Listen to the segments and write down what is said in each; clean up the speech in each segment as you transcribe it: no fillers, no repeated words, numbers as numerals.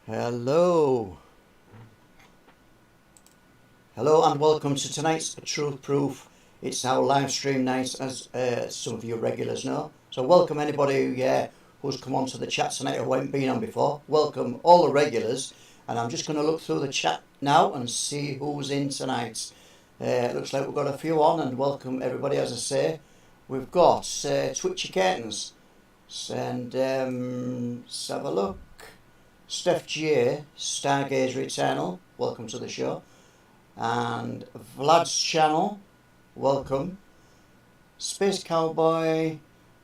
Hello. Hello and welcome to tonight's Truth Proof. It's our live stream night, as some of you regulars know. So welcome anybody who's come onto the chat tonight who haven't been on before. Welcome all the regulars. And I'm just going to look through the chat now and see who's in tonight. It looks like we've got a few on, and welcome everybody, as I say. We've got Twitchy Curtains. And let's have a look. Steph J, Stargazer Eternal, welcome to the show. And Vlad's channel, welcome. Space Cowboy,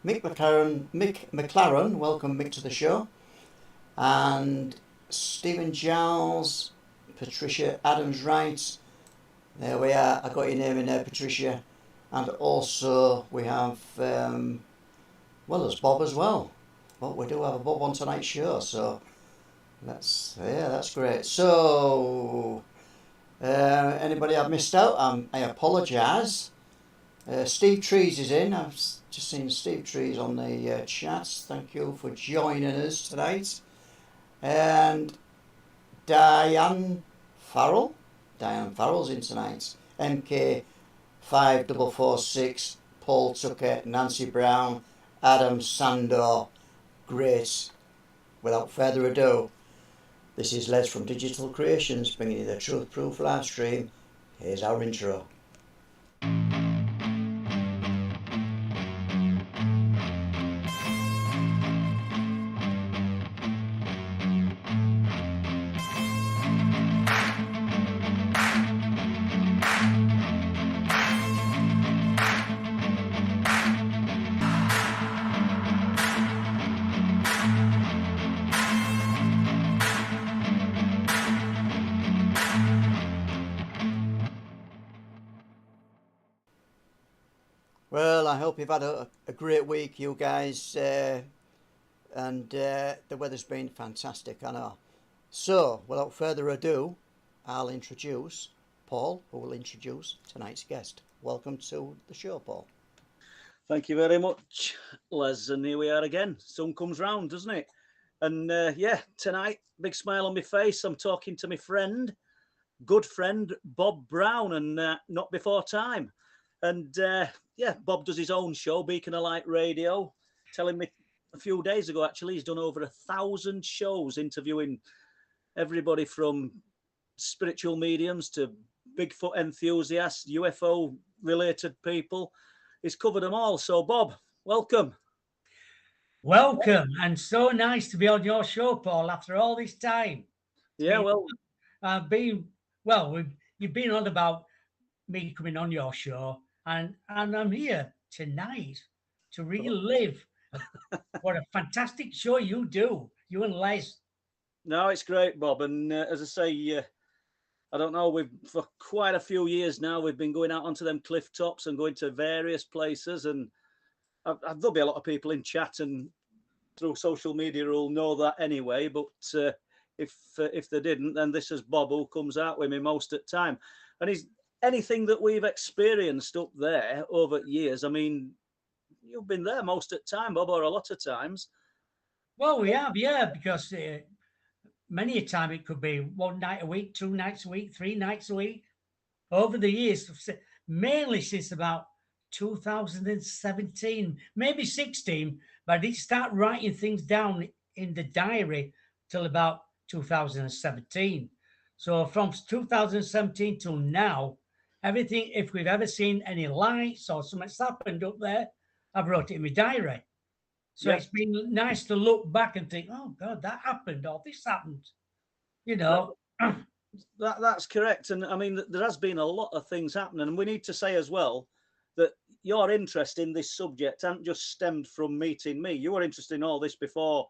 Mick McLaren, welcome Mick to the show. And Stephen Giles, Patricia Adams Wright, there we are, I got your name in there, Patricia. And also we have, there's Bob as well. Well, we do have a Bob on tonight's show, so that's great. So, anybody I've missed out, I apologise. Steve Trees is in. I've just seen Steve Trees on the chat. Thank you for joining us tonight. And Diane Farrell's in tonight. MK5446, Paul Tucker, Nancy Brown, Adam Sandor. Great. Without further ado, this is Les from Digital Creations bringing you the Truth Proof live stream. Here's our intro. Well, I hope you've had a great week, you guys, and the weather's been fantastic, I know. So, without further ado, I'll introduce Paul, who will introduce tonight's guest. Welcome to the show, Paul. Thank you very much, Les, and here we are again. Sun comes round, doesn't it? And tonight, big smile on my face. I'm talking to my friend, good friend, Bob Brown, and Not Before Time. And Bob does his own show, Beacon of Light Radio, telling me a few days ago, actually, he's done over 1,000 shows interviewing everybody from spiritual mediums to Bigfoot enthusiasts, UFO related people. He's covered them all. So, Bob, welcome. Welcome, and so nice to be on your show, Paul, after all this time. Yeah, you've been on about me coming on your show, and I'm here tonight to relive what a fantastic show you do, you and Les. No, it's great, Bob. And as I say, I don't know, for quite a few years now, we've been going out onto them cliff tops and going to various places. And there'll be a lot of people in chat and through social media who'll know that anyway. But if they didn't, then this is Bob, who comes out with me most of the time. And he's anything that we've experienced up there over years. I mean, you've been there most of the time, Bob, or a lot of times. Well, we have, yeah, because many a time it could be one night a week, 2 nights a week, 3 nights a week. Over the years, mainly since about 2017, maybe 16, but I didn't start writing things down in the diary till about 2017. So from 2017 till now, everything, if we've ever seen any lights or something's happened up there, I've wrote it in my diary. So It's been nice to look back and think, oh God, that happened or this happened. You know. That's correct. And I mean, there has been a lot of things happening. And we need to say as well that your interest in this subject hasn't just stemmed from meeting me. You were interested in all this before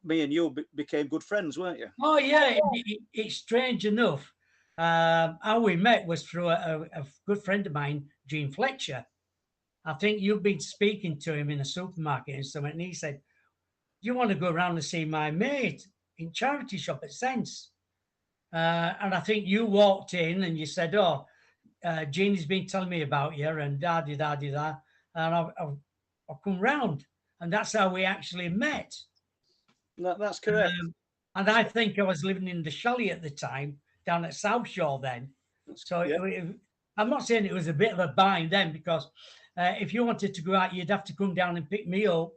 me and you became good friends, weren't you? Oh, yeah. It's strange enough. How we met was through a good friend of mine, Gene Fletcher. I think you've been speaking to him in a supermarket and something, and he said, "Do you want to go around and see my mate in charity shop at Sense?" And I think you walked in and you said, "Oh, Jeannie's been telling me about you," and da-di-da-di-da. And I've come round. And that's how we actually met. That's correct. And I think I was living in the chalet at the time down at South Shore then. So I'm not saying it was a bit of a bind then, because if you wanted to go out, you'd have to come down and pick me up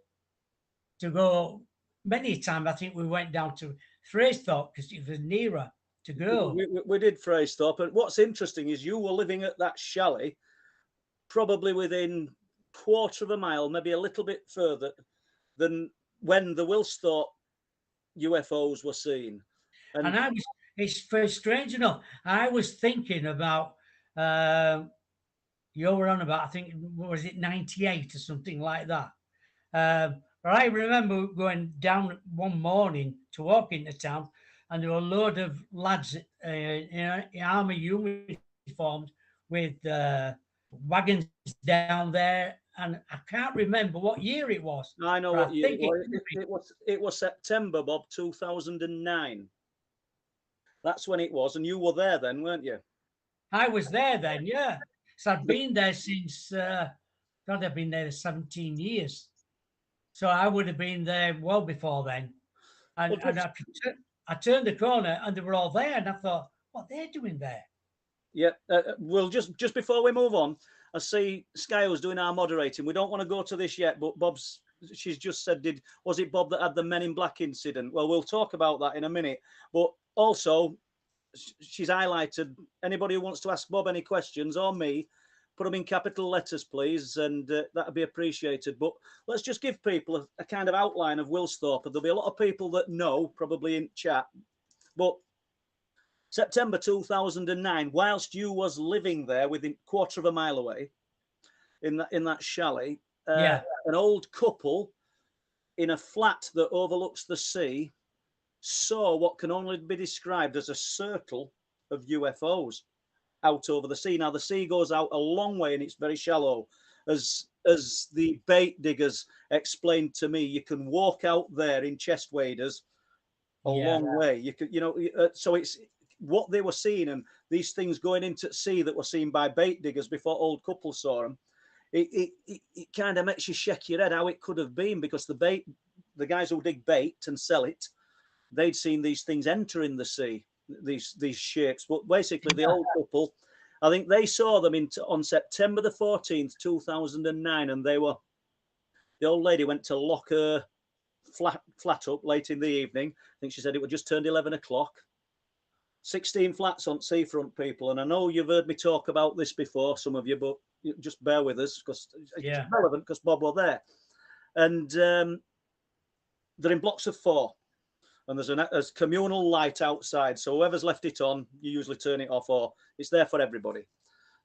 to go. Many times I think we went down to Freythorpe because it was nearer to go. We did Freythorpe. But what's interesting is you were living at that chalet probably within quarter of a mile, maybe a little bit further than when the Wilsthorpe UFOs were seen. And I was, it's very strange enough, I was thinking about, you were on about, I think, was it 98 or something like that? But I remember going down one morning to walk into town, and there were a load of lads in army uniforms with wagons down there, and I can't remember what year it was. I know what year it was. It was September, Bob, 2009. That's when it was, and you were there then, weren't you? I was there then, yeah. So I'd been there since, God, I've been there 17 years. So I would have been there well before then. And, I turned the corner and they were all there. And I thought, what they're doing there? Yeah. Well, just before we move on, I see Sky was doing our moderating. We don't want to go to this yet, but she's just said, was it Bob that had the Men in Black incident? Well, we'll talk about that in a minute. But also, she's highlighted anybody who wants to ask Bob any questions or me, put them in capital letters, please, and that'd be appreciated. But let's just give people a kind of outline of Wilsthorpe. There'll be a lot of people that know, probably in chat. But September 2009, whilst you was living there within quarter of a mile away in that chalet, an old couple in a flat that overlooks the sea saw what can only be described as a circle of UFOs out over the sea. Now, the sea goes out a long way and it's very shallow. As the bait diggers explained to me, you can walk out there in chest waders a long way. You could, so it's what they were seeing, and these things going into sea that were seen by bait diggers before old couples saw them. It kind of makes you shake your head how it could have been, because the guys who dig bait and sell it, they'd seen these things entering the sea, these shapes. But basically, the old couple, I think they saw them on September the 14th, 2009, and the old lady went to lock her flat up late in the evening. I think she said it would just turned 11 o'clock. 16 flats on seafront, people. And I know you've heard me talk about this before, some of you, but just bear with us because it's relevant, because Bob were there. And they're in blocks of 4. And there's a communal light outside. So whoever's left it on, you usually turn it off, or it's there for everybody.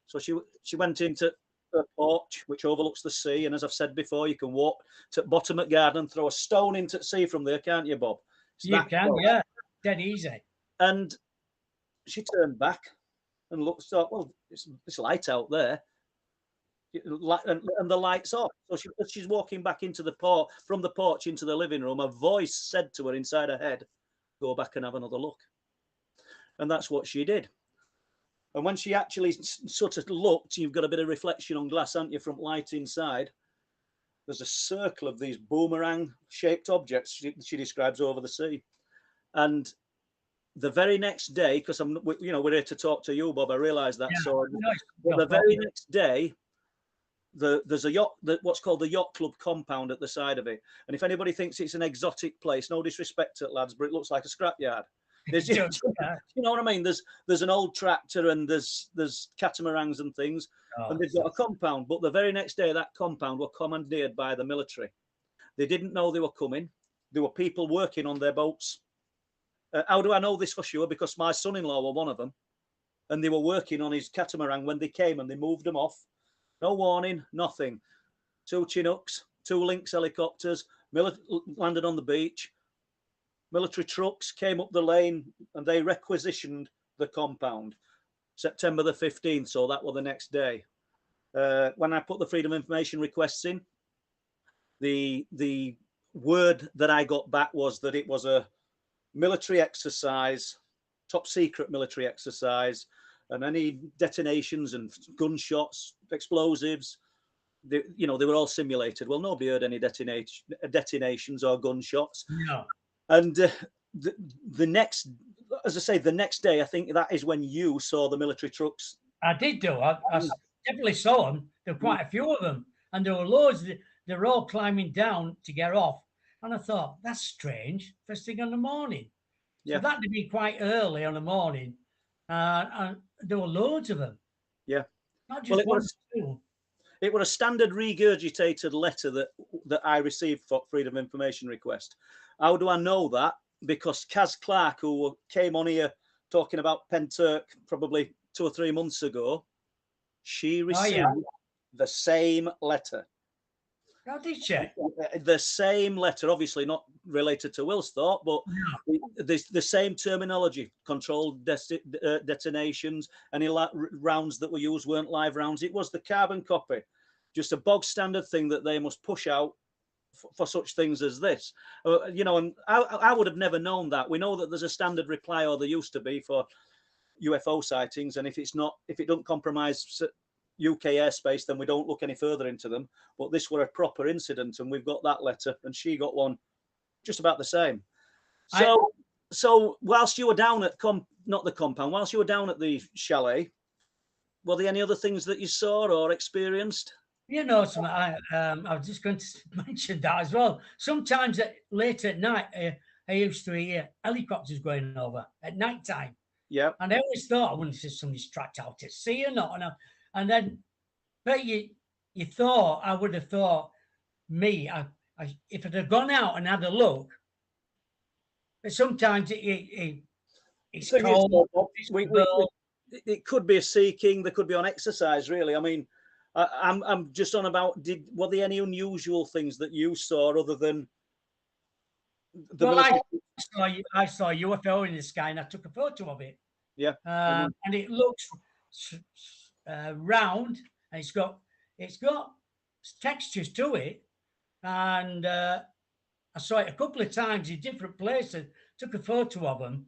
So she went into a porch, which overlooks the sea. And as I've said before, you can walk to the bottom of the garden and throw a stone into the sea from there, can't you, Bob? You can, yeah. Dead easy. And she turned back and looked, thought, well, it's light out there. And the light's off. So she's walking back from the porch into the living room. A voice said to her inside her head, go back and have another look. And that's what she did. And when she actually sort of looked, you've got a bit of reflection on glass, haven't you, from light inside. There's a circle of these boomerang-shaped objects she describes over the sea. And the very next day, because we're here to talk to you, Bob, I realise that. So the very next day, there's a yacht, what's called the Yacht Club compound at the side of it. And if anybody thinks it's an exotic place, no disrespect to it, lads, but it looks like a scrapyard. You know what I mean? There's an old tractor and there's catamarans and things, and they've got a compound. But the very next day, that compound were commandeered by the military. They didn't know they were coming. There were people working on their boats. How do I know this for sure? Because my son-in-law were one of them, and they were working on his catamaran when they came, and they moved them off. No warning, nothing. 2 Chinooks, 2 Lynx helicopters, landed on the beach. Military trucks came up the lane and they requisitioned the compound. September the 15th, so that was the next day. When I put the Freedom of Information requests in, the word that I got back was that it was a military exercise, top secret military exercise, and any detonations and gunshots, explosives, they were all simulated. Well, nobody heard any detonations or gunshots. No. And the next, as I say, the next day, I think that is when you saw the military trucks. I did do. I definitely saw them. There were quite a few of them, and there were loads. They were all climbing down to get off, and I thought that's strange. First thing in the morning, Yeah. so that would be quite early on the morning, and there were loads of them. Yeah, Not just one or two. It was a standard regurgitated letter that I received for Freedom of Information request. How do I know that? Because Kaz Clark, who came on here talking about Penturk probably 2 or 3 months ago, she received the same letter. How did she? The same letter, obviously not related to Wilsthorpe, but the same terminology. Controlled detonations. Any rounds that were used weren't live rounds. It was the carbon copy. Just a bog standard thing that they must push out for such things as this. You know, and I would have never known that. We know that there's a standard reply, or there used to be, for UFO sightings, and if it doesn't compromise UK airspace, then we don't look any further into them. But this were a proper incident, and we've got that letter, and she got one just about the same. So whilst you were down at not the compound, whilst you were down at the chalet, were there any other things that you saw or experienced? You know, I was just going to mention that as well. Sometimes late at night, I used to hear helicopters going over at night time. Yeah. And I always thought, I wonder if somebody's tracked out at sea or not. And then, but I would have thought, if it had gone out and had a look, but sometimes it's cold. It could be a Sea King. They could be on exercise, really. I mean, I'm just on about, were there any unusual things that you saw other than the military? I saw a UFO in the sky, and I took a photo of it. Yeah. And it looks round, and it's got textures to it, and I saw it a couple of times in different places. Took a photo of them,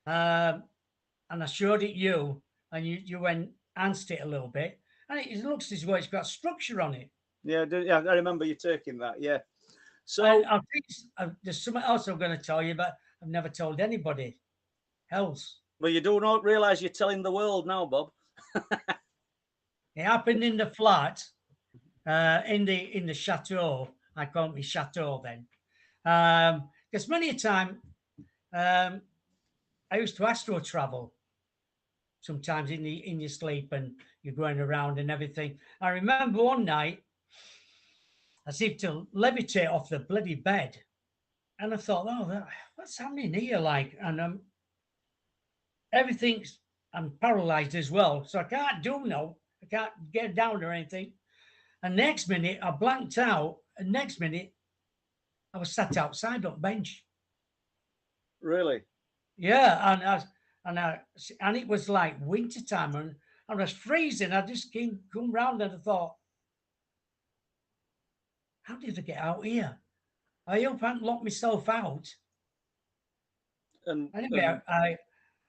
and I showed it you, and you enhanced it a little bit, and it looks as though it's got structure on it. Yeah, I remember you taking that. Yeah. So I think there's something else I'm going to tell you, but I've never told anybody else. Well, you do not realise you're telling the world now, Bob. It happened in the flat, in the chateau. I call it my chateau then, because many a time I used to astro travel. Sometimes in your sleep, and you're going around and everything. I remember one night I seemed to levitate off the bloody bed, and I thought, oh, what's happening here? Like, and I'm paralyzed as well, so I can't I can't get down or anything. And next minute I blanked out, and next minute I was sat outside on the bench. Really? Yeah, and it was like winter time, and I was freezing. I just come round, and I thought, how did I get out here? I hope I hadn't locked myself out. And anyway, I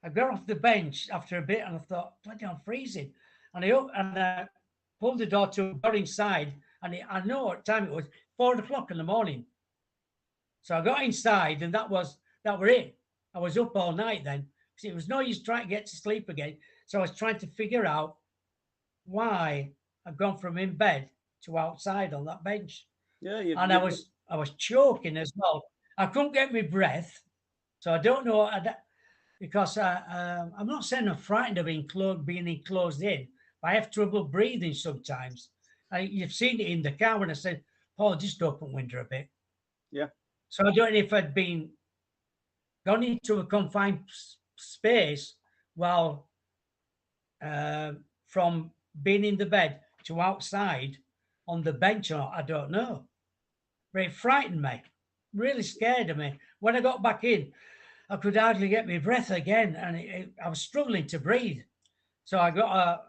got off the bench after a bit, and I thought, bloody, I'm freezing. And I pulled the door to got inside, and I know what time it was, 4 o'clock in the morning. So I got inside, and that were it. I was up all night then. It was no use trying to get to sleep again. So I was trying to figure out why I'd gone from in bed to outside on that bench. Yeah, and I was choking as well. I couldn't get my breath, so I don't know because I'm not saying I'm frightened of being enclosed in, but I have trouble breathing sometimes. You've seen it in the car when I said, "Paul, just open window a bit." Yeah. So I don't know if I'd gone into a confined space while from being in the bed to outside on the bench, or I don't know. But it frightened me, really scared of me. When I got back in, I could hardly get my breath again, and I was struggling to breathe. So I got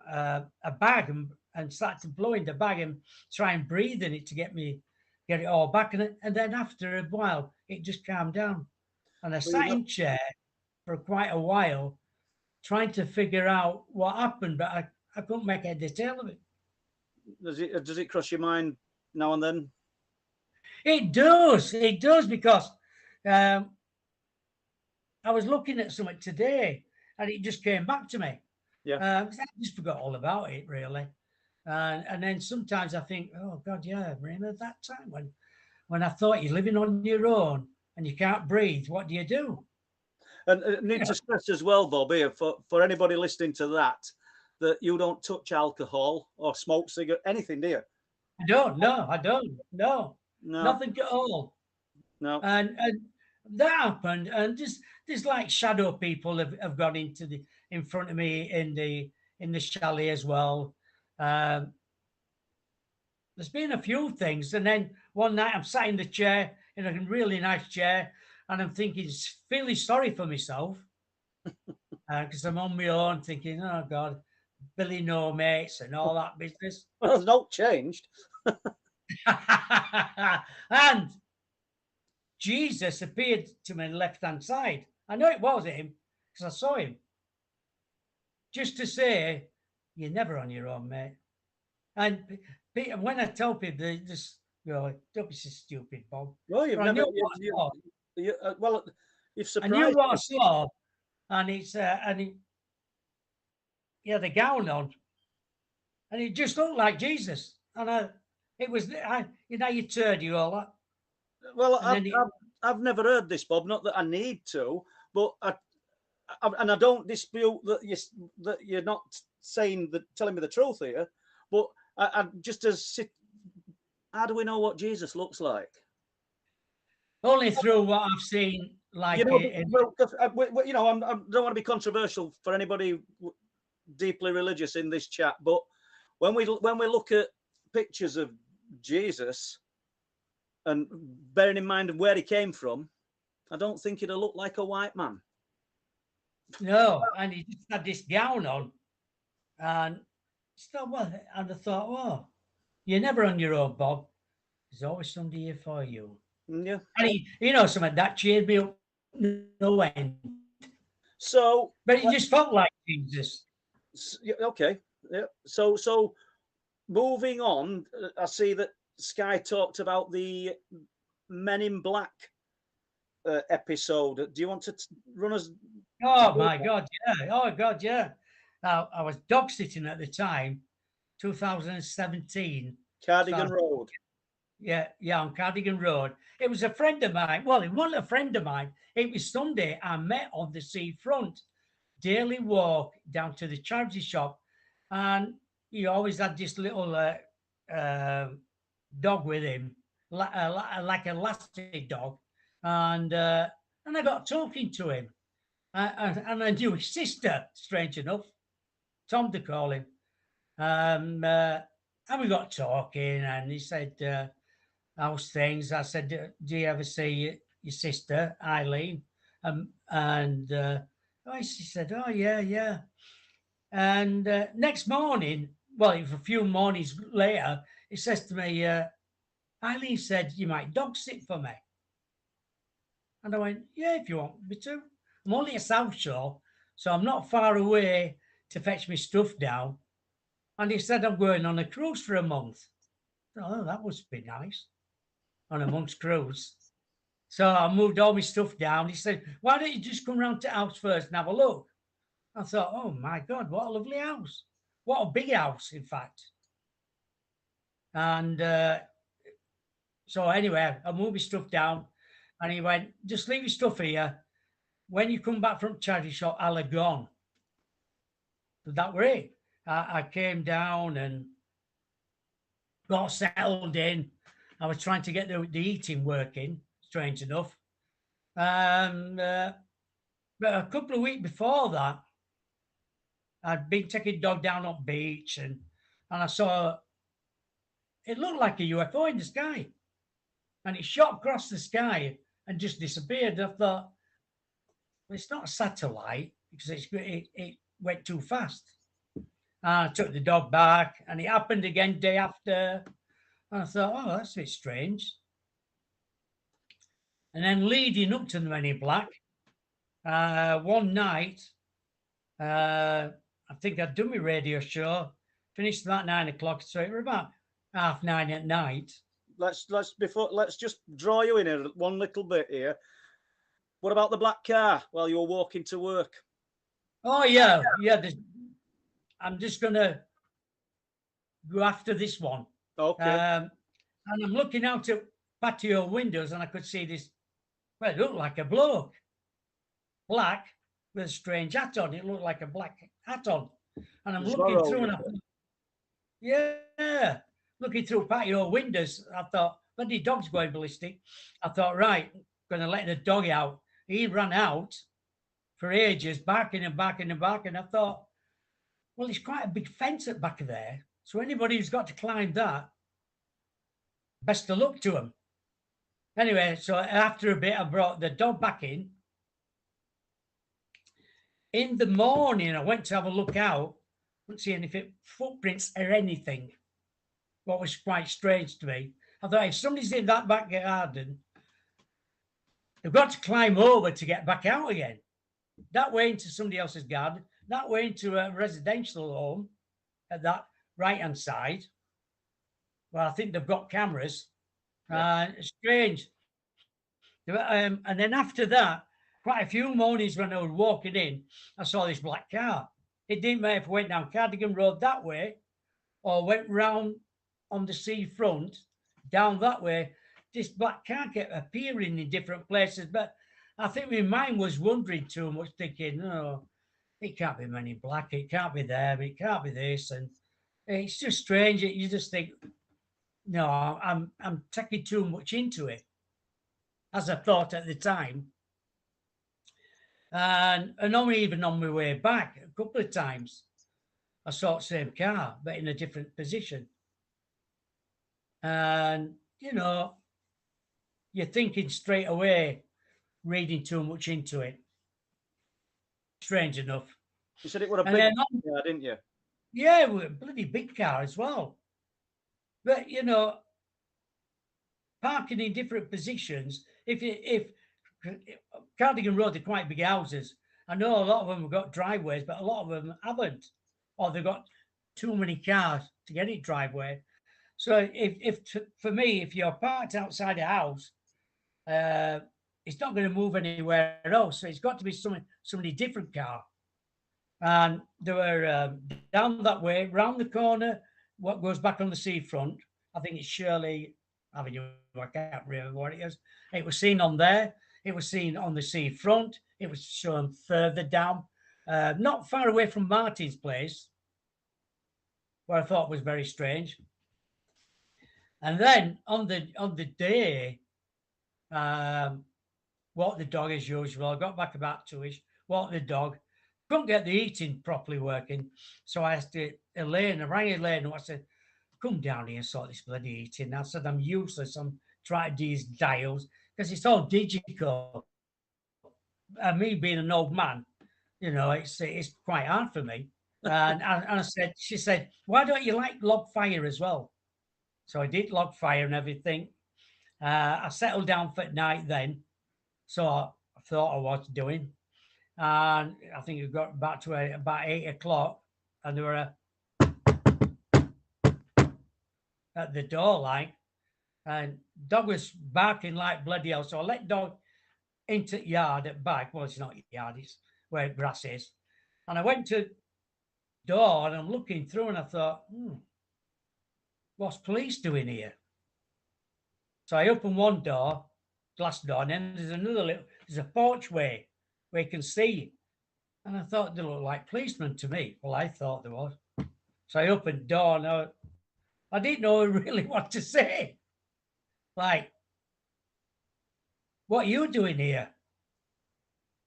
a bag and started blowing the bag and try and breathe in it to get it all back. And then after a while, it just calmed down. And I sat in chair for quite a while, trying to figure out what happened, but I couldn't make a detail of it. Does it cross your mind now and then? It does, because I was looking at something today, and it just came back to me. Yeah. 'Cause I just forgot all about it, really. And then sometimes I think, oh God, yeah, remember that time when I thought you're living on your own and you can't breathe? What do you do? And I need to stress as well, Bob, here for anybody listening to that you don't touch alcohol or smoke cigarette, anything, do you? I don't. No, I don't. No, No, nothing at all. no. And that happened, and just like shadow people have gone in front of me in the chalet as well. Um, there's been a few things, and then one night I'm sat in the chair in a really nice chair, and I'm thinking, feeling sorry for myself because I'm on my own, thinking, oh God, Billy no mates and all that business. Well, it's not changed. And Jesus appeared to me on the left hand side. I know it was him because I saw him. Just to say, you're never on your own, mate. And when I tell people, they just go, don't be so stupid, Bob. Well, you've But I never. knew what I saw. Well, you've I knew surprised what I me. saw, and he had a gown on, and it just looked like Jesus. And it was, you turd, you all that. Well, And then I've never heard this, Bob. Not that I need to, but and I don't dispute that you're not telling me the truth here. But I just how do we know what Jesus looks like? only through what I've seen, like You know, I don't want to be controversial for anybody deeply religious in this chat, but when we look at pictures of Jesus and bearing in mind where he came from, I don't think he'd have looked like a white man. no, and he just had this gown on, and and I thought, well, you're never on your own, Bob. There's always somebody here for you. Yeah. And something that cheered me up no end. So, But it just felt like Jesus. okay, yeah. So moving on, I see that Sky talked about the Men in Black episode. Do you want to run us? Oh my God, yeah. Oh God, yeah. I was dog sitting at the time, 2017. Cardigan So Road. yeah, on Cardigan Road. It was a friend of mine. Well, it wasn't a friend of mine. It was Sunday. I met on the seafront, daily walk down to the charity shop, and he always had this little dog with him, like a lassie dog, and I got talking to him, and I knew his sister. Strange enough, Tom to call him, and we got talking, and he said. How's things? I said, do you ever see your sister, Eileen? She said, oh, yeah. And next morning, well, it was a few mornings later, he says to me, Eileen said, you might dog sit for me. And I went, yeah, if you want me to. I'm only at South Shore, so I'm not far away to fetch my stuff down. And he said, I'm going on a cruise for a month. Oh, that must be nice. On a month's cruise. So I moved all my stuff down. He said, why don't you just come round to the house first and have a look? I thought, oh my God, what a lovely house. What a big house, in fact. And so anyway, I moved my stuff down and he went, just leave your stuff here. When you come back from the charity shop, I'll have gone. So that were it. I came down and got settled in. I was trying to get the heating working, strange enough. But a couple of weeks before that, I'd been taking dog down on beach and I saw it looked like a UFO in the sky. And it shot across the sky and just disappeared. I thought, well, it's not a satellite because it went too fast. I took the dog back and it happened again day after. And I thought, oh, that's a bit strange. And then leading up to the Men in Black, one night, I think I'd done my radio show, finished about 9 o'clock, so it was about 9:30 at night. Let's just draw you in here one little bit here. What about the black car while you were walking to work? Oh yeah, yeah. I'm just gonna go after this one. Okay. And I'm looking out at patio windows, and I could see this. Well, it looked like a bloke, black with a strange hat on. It looked like a black hat on, and I'm looking Zorro, through, you and yeah, looking through patio windows. I thought, bloody dog's going ballistic. I thought, right, going to let the dog out. He ran out for ages, barking and barking and barking. I thought, well, it's quite a big fence at back of there. So anybody who's got to climb that, best of luck to them. Anyway, so after a bit, I brought the dog back in. In the morning, I went to have a look out. Couldn't see any footprints or anything. What was quite strange to me. I thought, if somebody's in that back garden, they've got to climb over to get back out again. That way into somebody else's garden, that way into a residential home at that right-hand side. Well, I think they've got cameras. Strange. And then after that, quite a few mornings when I was walking in, I saw this black car. It didn't matter if I went down Cardigan Road that way or went round on the seafront down that way. This black car kept appearing in different places. But I think my mind was wondering too much, thinking, no, it can't be Men in Black. It can't be them. It can't be this. And it's just strange. You just think, no, I'm taking too much into it, as I thought at the time. And even on my way back, a couple of times, I saw the same car, but in a different position. And, you're thinking straight away, reading too much into it. Strange enough. You said it was a big car, didn't you? Yeah, it was a bloody big car as well. But, parking in different positions, if Cardigan Road are quite big houses. I know a lot of them have got driveways, but a lot of them haven't, or they've got too many cars to get it driveway. So for me, if you're parked outside a house, it's not going to move anywhere else. So it's got to be somebody different car. And they were down that way, round the corner, what goes back on the seafront. I think it's Shirley Avenue. I can't remember what it is. It was seen on there. It was seen on the seafront. It was shown further down, not far away from Martin's place, where I thought was very strange. And then on the day, walked the dog as usual. I got back about 2ish, walked the dog, couldn't get the heating properly working. So I asked Elaine, I rang Elaine, and I said, come down here and sort this bloody heating. I said, I'm useless. I'm trying to do these dials because it's all digital. And me being an old man, it's quite hard for me. And I said, she said, why don't you like log fire as well? So I did log fire and everything. I settled down for night then. So I thought I was doing. And I think it got back to about 8 o'clock, and there were at the door, like, and dog was barking like bloody hell. So I let dog into the yard at back. Well, it's not yard, it's where grass is. And I went to door and I'm looking through and I thought, what's police doing here? So I opened one door, glass door, and then there's a porchway where you can see. And I thought they looked like policemen to me. Well, I thought there was. So I opened the door and I didn't know really what to say. Like, what are you doing here?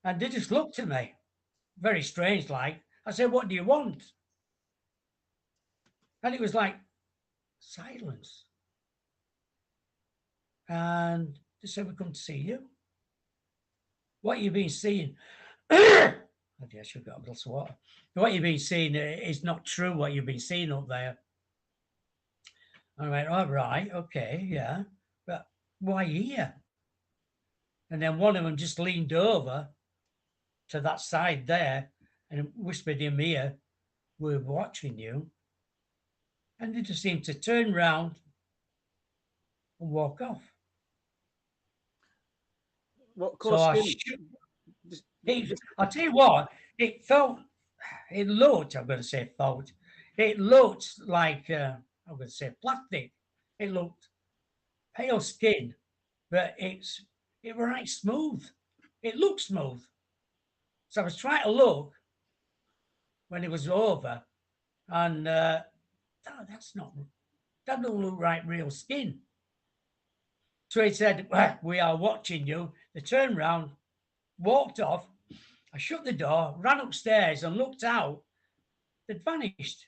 And they just looked at me, very strange like. I said, what do you want? And it was like silence. And they said, we come to see you. What you've been seeing, I should have got a glass of water. What you've been seeing is not true, what you've been seeing up there. I went, all right, okay, yeah. But why here? And then one of them just leaned over to that side there and whispered in my ear, we're watching you. And they just seemed to turn round and walk off. What So colour I skin? I'll tell you what, it looked, I'm going to say felt, it looked like, I'm going to say plastic. It looked pale skin, but it was right smooth. It looked smooth. So I was trying to look when it was over, and that doesn't look right real skin. So he said, well, we are watching you. They turned round, walked off. I shut the door, ran upstairs and looked out. They'd vanished,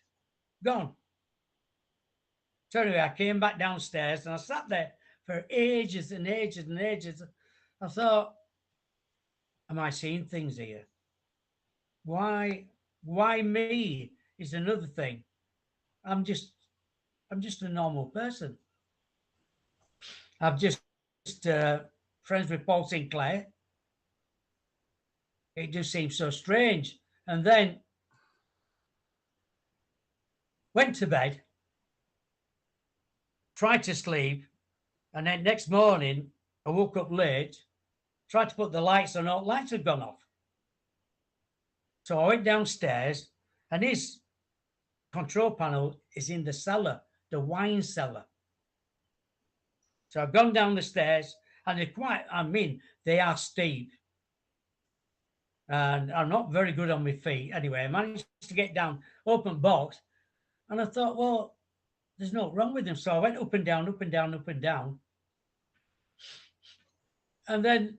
gone. So anyway, I came back downstairs and I sat there for ages and ages and ages. I thought, am I seeing things here? Why me is another thing. I'm just a normal person. I'm just friends with Paul Sinclair. It just seems so strange. And then went to bed, tried to sleep, and then next morning I woke up late, tried to put the lights on, all the lights had gone off. So I went downstairs, and his control panel is in the cellar, the wine cellar. So I've gone down the stairs, and they are steep. And I'm not very good on my feet. Anyway, I managed to get down, open box, and I thought, well, there's no wrong with them. So I went up and down, up and down, up and down. And then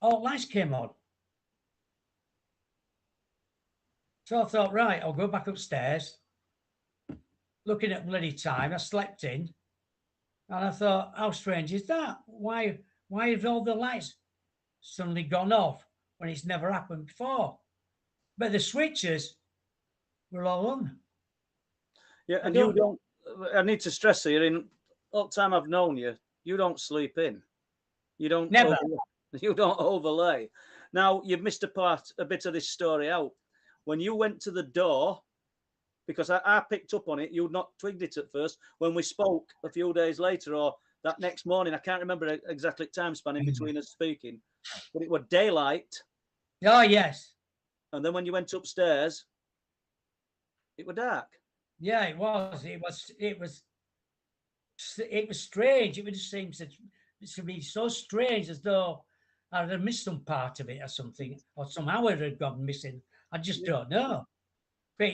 all lights came on. So I thought, right, I'll go back upstairs. Looking at bloody time, I slept in. And I thought, how strange is that? Why have all the lights suddenly gone off when it's never happened before? But the switches were all on. Yeah, and you don't. I need to stress here. In all the time I've known you, you don't sleep in. You don't. Never. You don't overlay. Now you've missed a bit of this story out. When you went to the door, because I picked up on it, you'd not twigged it at first. When we spoke a few days later, or that next morning, I can't remember exactly time span in between us speaking, but it was daylight. Oh yes. And then when you went upstairs, it was dark. Yeah, it was. It was strange. It would just seem to be so strange, as though I'd have missed some part of it or something, or somehow it had gone missing. I just don't know. But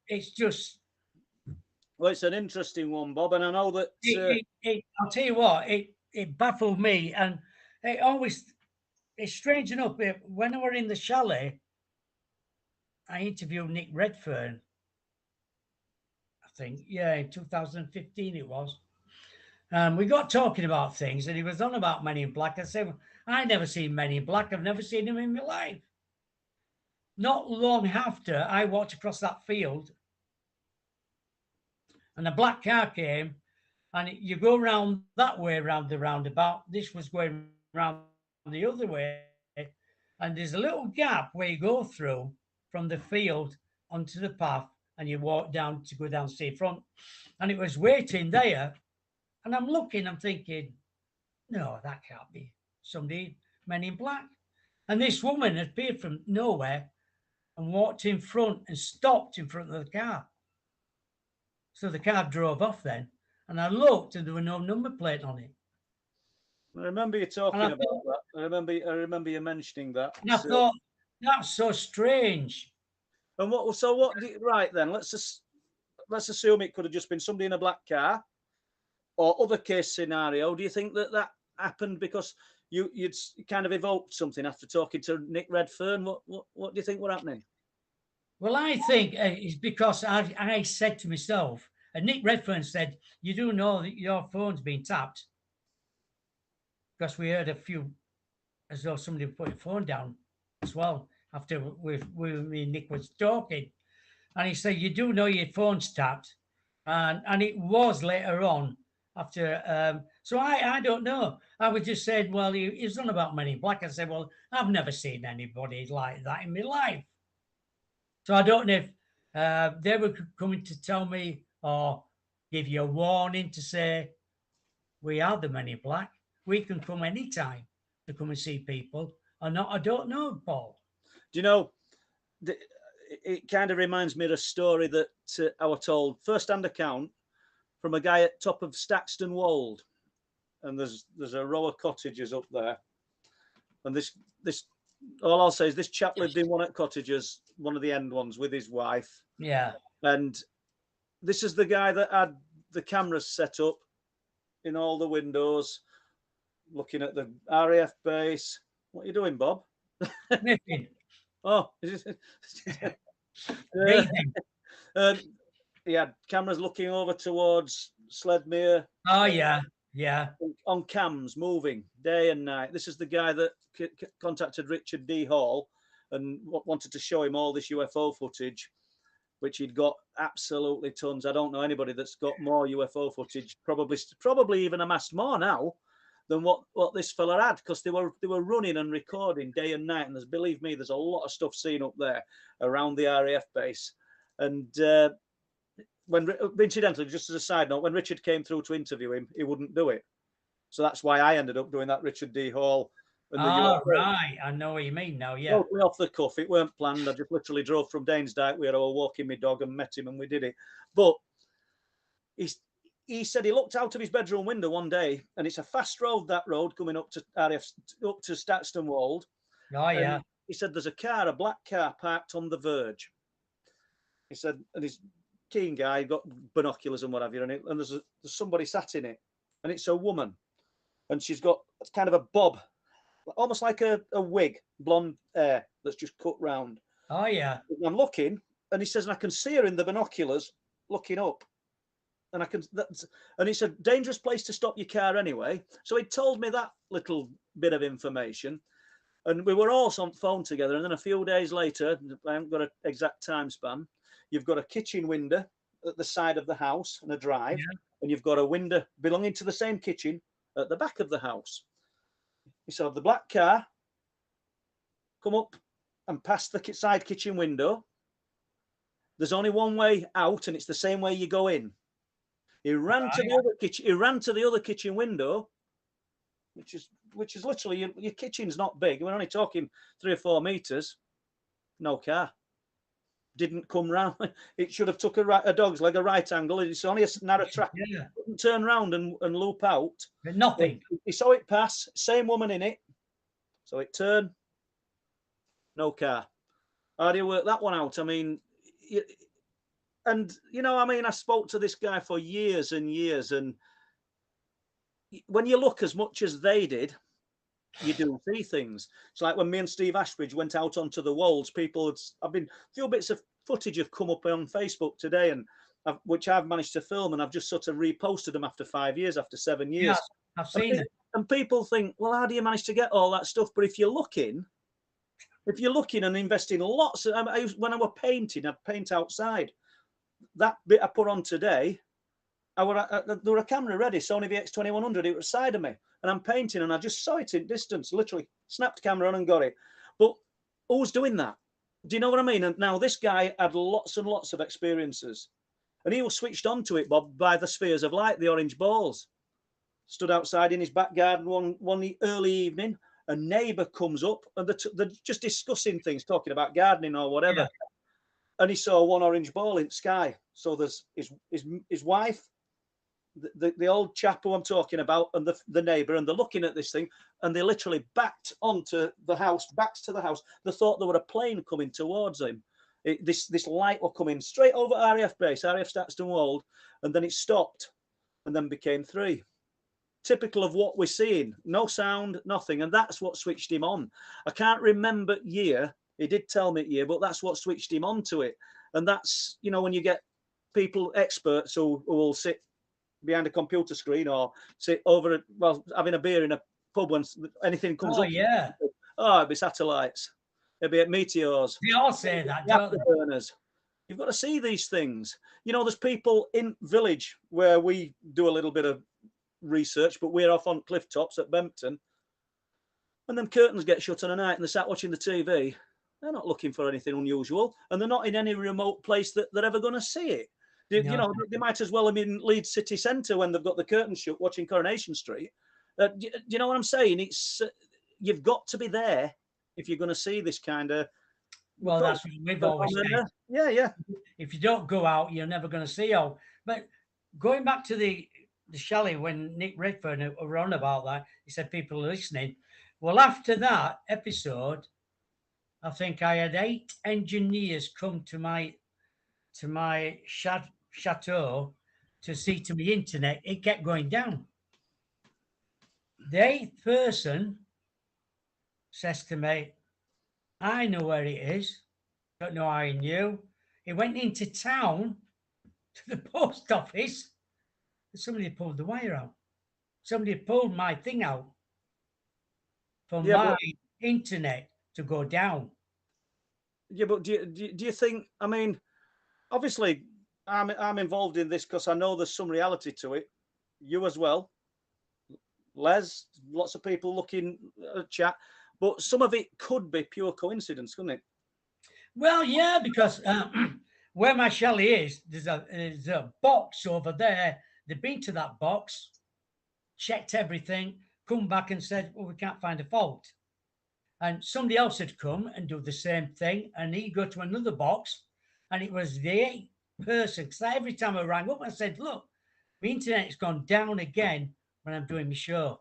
it's just. Well, it's an interesting one, Bob, and I know that. I'll tell you what, it baffled me, and it's strange enough. When I were in the chalet, I interviewed Nick Redfern. I think, yeah, in 2015 it was. We got talking about things, and he was on about Men in Black. I said, I never seen Men in Black. I've never seen him in my life. Not long after, I walked across that field, and a black car came, and you go round that way, round the roundabout. This was going round the other way, and there's a little gap where you go through from the field onto the path, and you walk down to go down seafront. And it was waiting there, and I'm looking, I'm thinking, no, that can't be somebody, Men in Black. And this woman appeared from nowhere and walked in front and stopped in front of the car. So the car drove off then, and I looked, and there was no number plate on it. I remember you talking about that. I remember you mentioning that. And I thought, that's so strange. And right then, let's assume it could have just been somebody in a black car, or other case scenario. Do you think that happened because you'd kind of evoked something after talking to Nick Redfern? What do you think were happening? Well, I think it's because I said to myself, and Nick Redfern said, you do know that your phone's been tapped, because we heard a few, as though somebody put your phone down as well after me and Nick was talking. And he said, you do know your phone's tapped. And it was later on after. So I don't know. I was just saying, well, he was on about Men in Black. I said, well, I've never seen anybody like that in my life. So I don't know if they were coming to tell me or give you a warning to say, we are the Men in Black. We can come anytime. to come and see people or not, I don't know, Paul. Do you know, it kind of reminds me of a story that I was told, first-hand account, from a guy at top of Staxton Wold. And there's a row of cottages up there. And this all I'll say is this chap lived in one of the cottages, one of the end ones, with his wife. Yeah. And this is the guy that had the cameras set up in all the windows, looking at the RAF base. What are you doing, Bob? Nothing. Oh, Breathing. he had cameras looking over towards Sledmere. Oh, yeah. Yeah. On cams, moving day and night. This is the guy that contacted Richard D. Hall and wanted to show him all this UFO footage, which he'd got absolutely tons. I don't know anybody that's got more UFO footage, probably even amassed more now than what this fella had, because they were running and recording day and night. And believe me, there's a lot of stuff seen up there around the RAF base. And incidentally, just as a side note, when Richard came through to interview him, he wouldn't do it. So that's why I ended up doing that Richard D. Hall. Oh, right. I know what you mean now, yeah. Totally off the cuff. It weren't planned. I just literally drove from Danesdyke where I was walking my dog and met him and we did it. But he said he looked out of his bedroom window one day, and it's a fast road, that road, coming up to Staxton Wold. Oh, yeah. And he said there's a black car parked on the verge. He said, and he's keen guy, got binoculars and what have you, and there's somebody sat in it, and it's a woman, and she's got kind of a bob, almost like a wig, blonde hair that's just cut round. Oh, yeah. And I'm looking, and he says, and I can see her in the binoculars looking up, and it's a dangerous place to stop your car anyway. So he told me that little bit of information, and we were all on phone together. And then a few days later, I haven't got an exact time span, you've got a kitchen window at the side of the house and a drive, and you've got a window belonging to the same kitchen at the back of the house. He saw the black car come up and past the side kitchen window. There's only one way out, and it's the same way you go in. He ran to the other kitchen. He ran to the other kitchen window, which is literally your kitchen's not big. We're only talking 3 or 4 meters. No car. Didn't come round. It should have took a dog's leg, a right angle. It's only a narrow track. Yeah. Couldn't turn round and loop out. But nothing. He saw it pass. Same woman in it. So it turned. No car. How do you work that one out? I mean, I spoke to this guy for years and years, and when you look as much as they did, you do see things. It's like when me and Steve Ashbridge went out onto the Wolds, a few bits of footage have come up on Facebook today, and which I've managed to film, and I've just sort of reposted them after 5 years, after 7 years. Yeah, I've seen it. And people think, well, how do you manage to get all that stuff? But if you're looking and investing lots of, when I was painting, I'd paint outside. That bit I put on today, there were a camera ready, Sony VX2100, it was side of me, and I'm painting, and I just saw it in distance, literally snapped camera on and got it. But who's doing that? Do you know what I mean? And now this guy had lots and lots of experiences, and he was switched on to it, Bob, by the spheres of light, the orange balls. Stood outside in his back garden one early evening, a neighbour comes up, and they're just discussing things, talking about gardening or whatever. Yeah. And he saw one orange ball in the sky. So there's his wife, the old chap who I'm talking about, and the neighbour, and they're looking at this thing, and they literally backed onto the house, backs to the house. They thought there were a plane coming towards him. This light were coming straight over RAF base, RAF Staxton Wold, and then it stopped, and then became 3. Typical of what we're seeing. No sound, nothing, and that's what switched him on. I can't remember year. He did tell me year, but that's what switched him on to it. And that's, when you get people, experts who will sit behind a computer screen or sit over, having a beer in a pub when anything comes up. Yeah. Oh, it'd be satellites. It'd be meteors. They all say that, don't they? Burners. You've got to see these things. There's people in village where we do a little bit of research, but we're off on cliff tops at Bempton. And then curtains get shut on a night and they start watching the TV. They're not looking for anything unusual, and they're not in any remote place that they're ever going to see it. They might as well have been in Leeds city centre when they've got the curtains shut watching Coronation Street. Do you know what I'm saying? you've got to be there if you're going to see this kind of. Well, that's what we've always said. Yeah. If you don't go out, you're never going to see all. But going back to the chalet, when Nick Redfern were on about that, he said people are listening. Well, after that episode, I think I had 8 engineers come to my chateau to see to the internet. It kept going down. The 8th person says to me, I know where it is. Don't know how he knew. He went into town to the post office. Somebody pulled the wire out. Somebody pulled my thing out for my internet to go down. Yeah, but do you think? I mean, obviously, I'm involved in this because I know there's some reality to it. You as well, Les. Lots of people looking at chat, but some of it could be pure coincidence, couldn't it? Well, yeah, because where my chalet is, there's a box over there. They've been to that box, checked everything, come back and said, well, we can't find a fault. And somebody else had come and do the same thing, and he'd go to another box, and it was the 8th person. Because every time I rang up, I said, look, the internet's gone down again when I'm doing my show.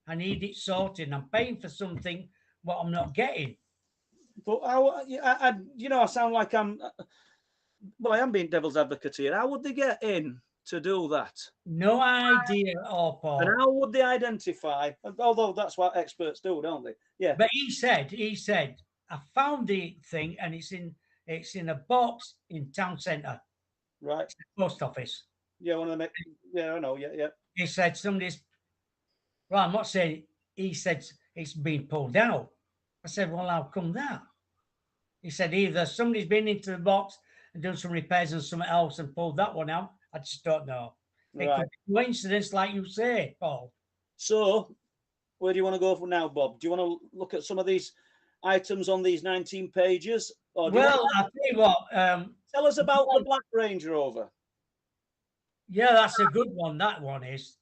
I need it sorted. I'm paying for something what I'm not getting. But I sound like I am being devil's advocate here. How would they get in to do that? No idea at all, Paul. And how would they identify? Although that's what experts do, don't they? Yeah. But he said, I found the thing and it's in a box in town centre. Right. It's the post office. Yeah, one of them. Yeah, I know. Yeah. He said somebody's. Well, I'm not saying. He said it's been pulled out. I said, well, how come that? He said either somebody's been into the box and done some repairs and something else and pulled that one out. I just don't know. It could be coincidence, like you say, Paul. So, where do you want to go for now, Bob? Do you want to look at some of these items on these 19 pages? Or well, I'll tell you what. Tell us about the Black Range Rover. Yeah, that's a good one. That one is.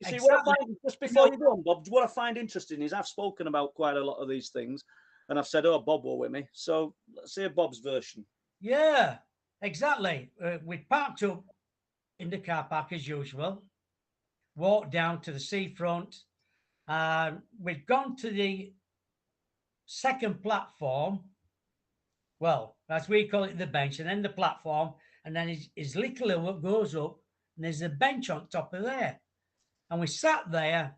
See, what I find, just before you go on, Bob, what I find interesting is I've spoken about quite a lot of these things, and I've said, oh, Bob were with me. So let's hear Bob's version. Yeah, exactly. We parked up in the car park as usual, walked down to the seafront. We'd gone to the second platform. Well, as we call it, the bench, and then the platform, and then his little hill goes up, and there's a bench on top of there. And we sat there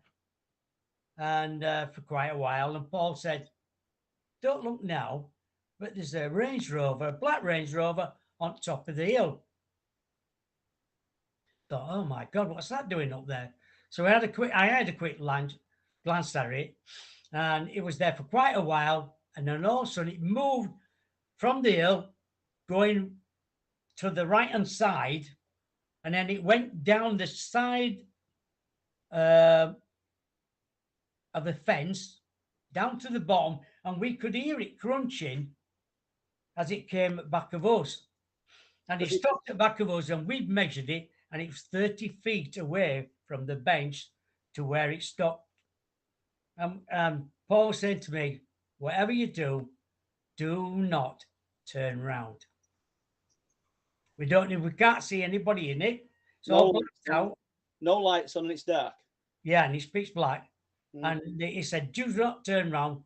and for quite a while, and Paul said, don't look now, but there's a Range Rover, a black Range Rover on top of the hill. Thought, oh my God, what's that doing up there? So I had a quick glance at it, and it was there for quite a while, and then all of a sudden it moved from the hill, going to the right-hand side, and then it went down the side of the fence down to the bottom, and we could hear it crunching as it came back of us. And it stopped at back of us, and we'd measured it, and it was 30 feet away from the bench to where it stopped. Paul said to me, whatever you do, do not turn round. We can't see anybody in it. It's all blacked out. No lights on, and it's dark. Yeah, and it's pitch black. And he said, do not turn round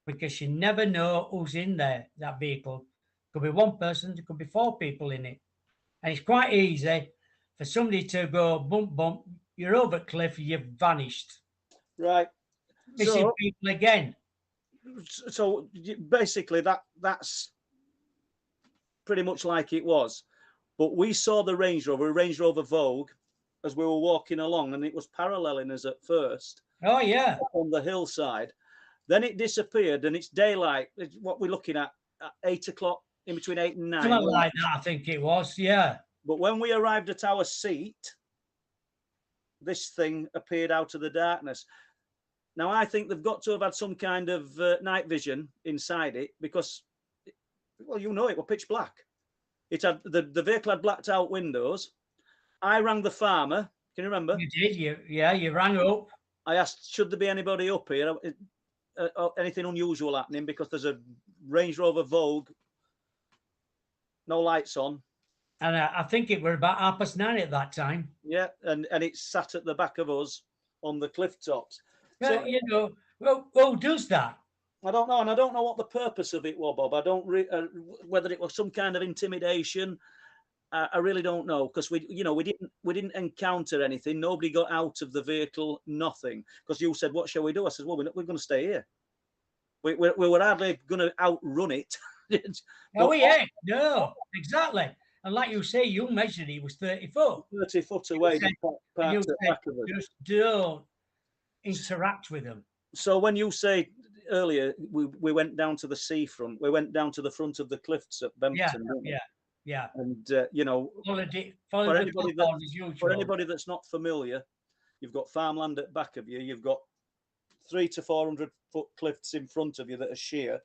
because you never know who's in there, that vehicle. Could be one person, there could be 4 people in it. And it's quite easy for somebody to go bump, bump, you're over cliff, you've vanished. Right. Missing people again. So basically that's pretty much like it was. But we saw the Range Rover Vogue, as we were walking along, and it was paralleling us at first. Oh, yeah. On the hillside. Then it disappeared, and it's daylight. It's what we're looking at 8 o'clock, in between 8 and 9. Something like that, I think it was, yeah. But when we arrived at our seat, this thing appeared out of the darkness. Now, I think they've got to have had some kind of night vision inside it because, well, you know, it was pitch black. It had the vehicle had blacked out windows. I rang the farmer. Can you remember? You did, you rang up. I asked, should there be anybody up here? Anything unusual happening? Because there's a Range Rover Vogue, no lights on. And I think it were about 9:30 at that time. Yeah, and it's sat at the back of us on the cliff tops. So, you know, well, who does that? I don't know, and I don't know what the purpose of it was, Bob. I don't whether it was some kind of intimidation. I really don't know, because we didn't encounter anything. Nobody got out of the vehicle, nothing. Because you said, "What shall we do?" I said, "Well, we're going to stay here. We were hardly going to outrun it." Oh yeah, no, exactly. And like you say, you measured it was 30 foot. 30 foot away. You said, just don't interact with them. So when you say earlier, we went down to the seafront, we went down to the front of the cliffs at Bempton. Yeah. And for anybody that's not familiar, you've got farmland at back of you, you've got 300 to 400 foot cliffs in front of you that are sheer,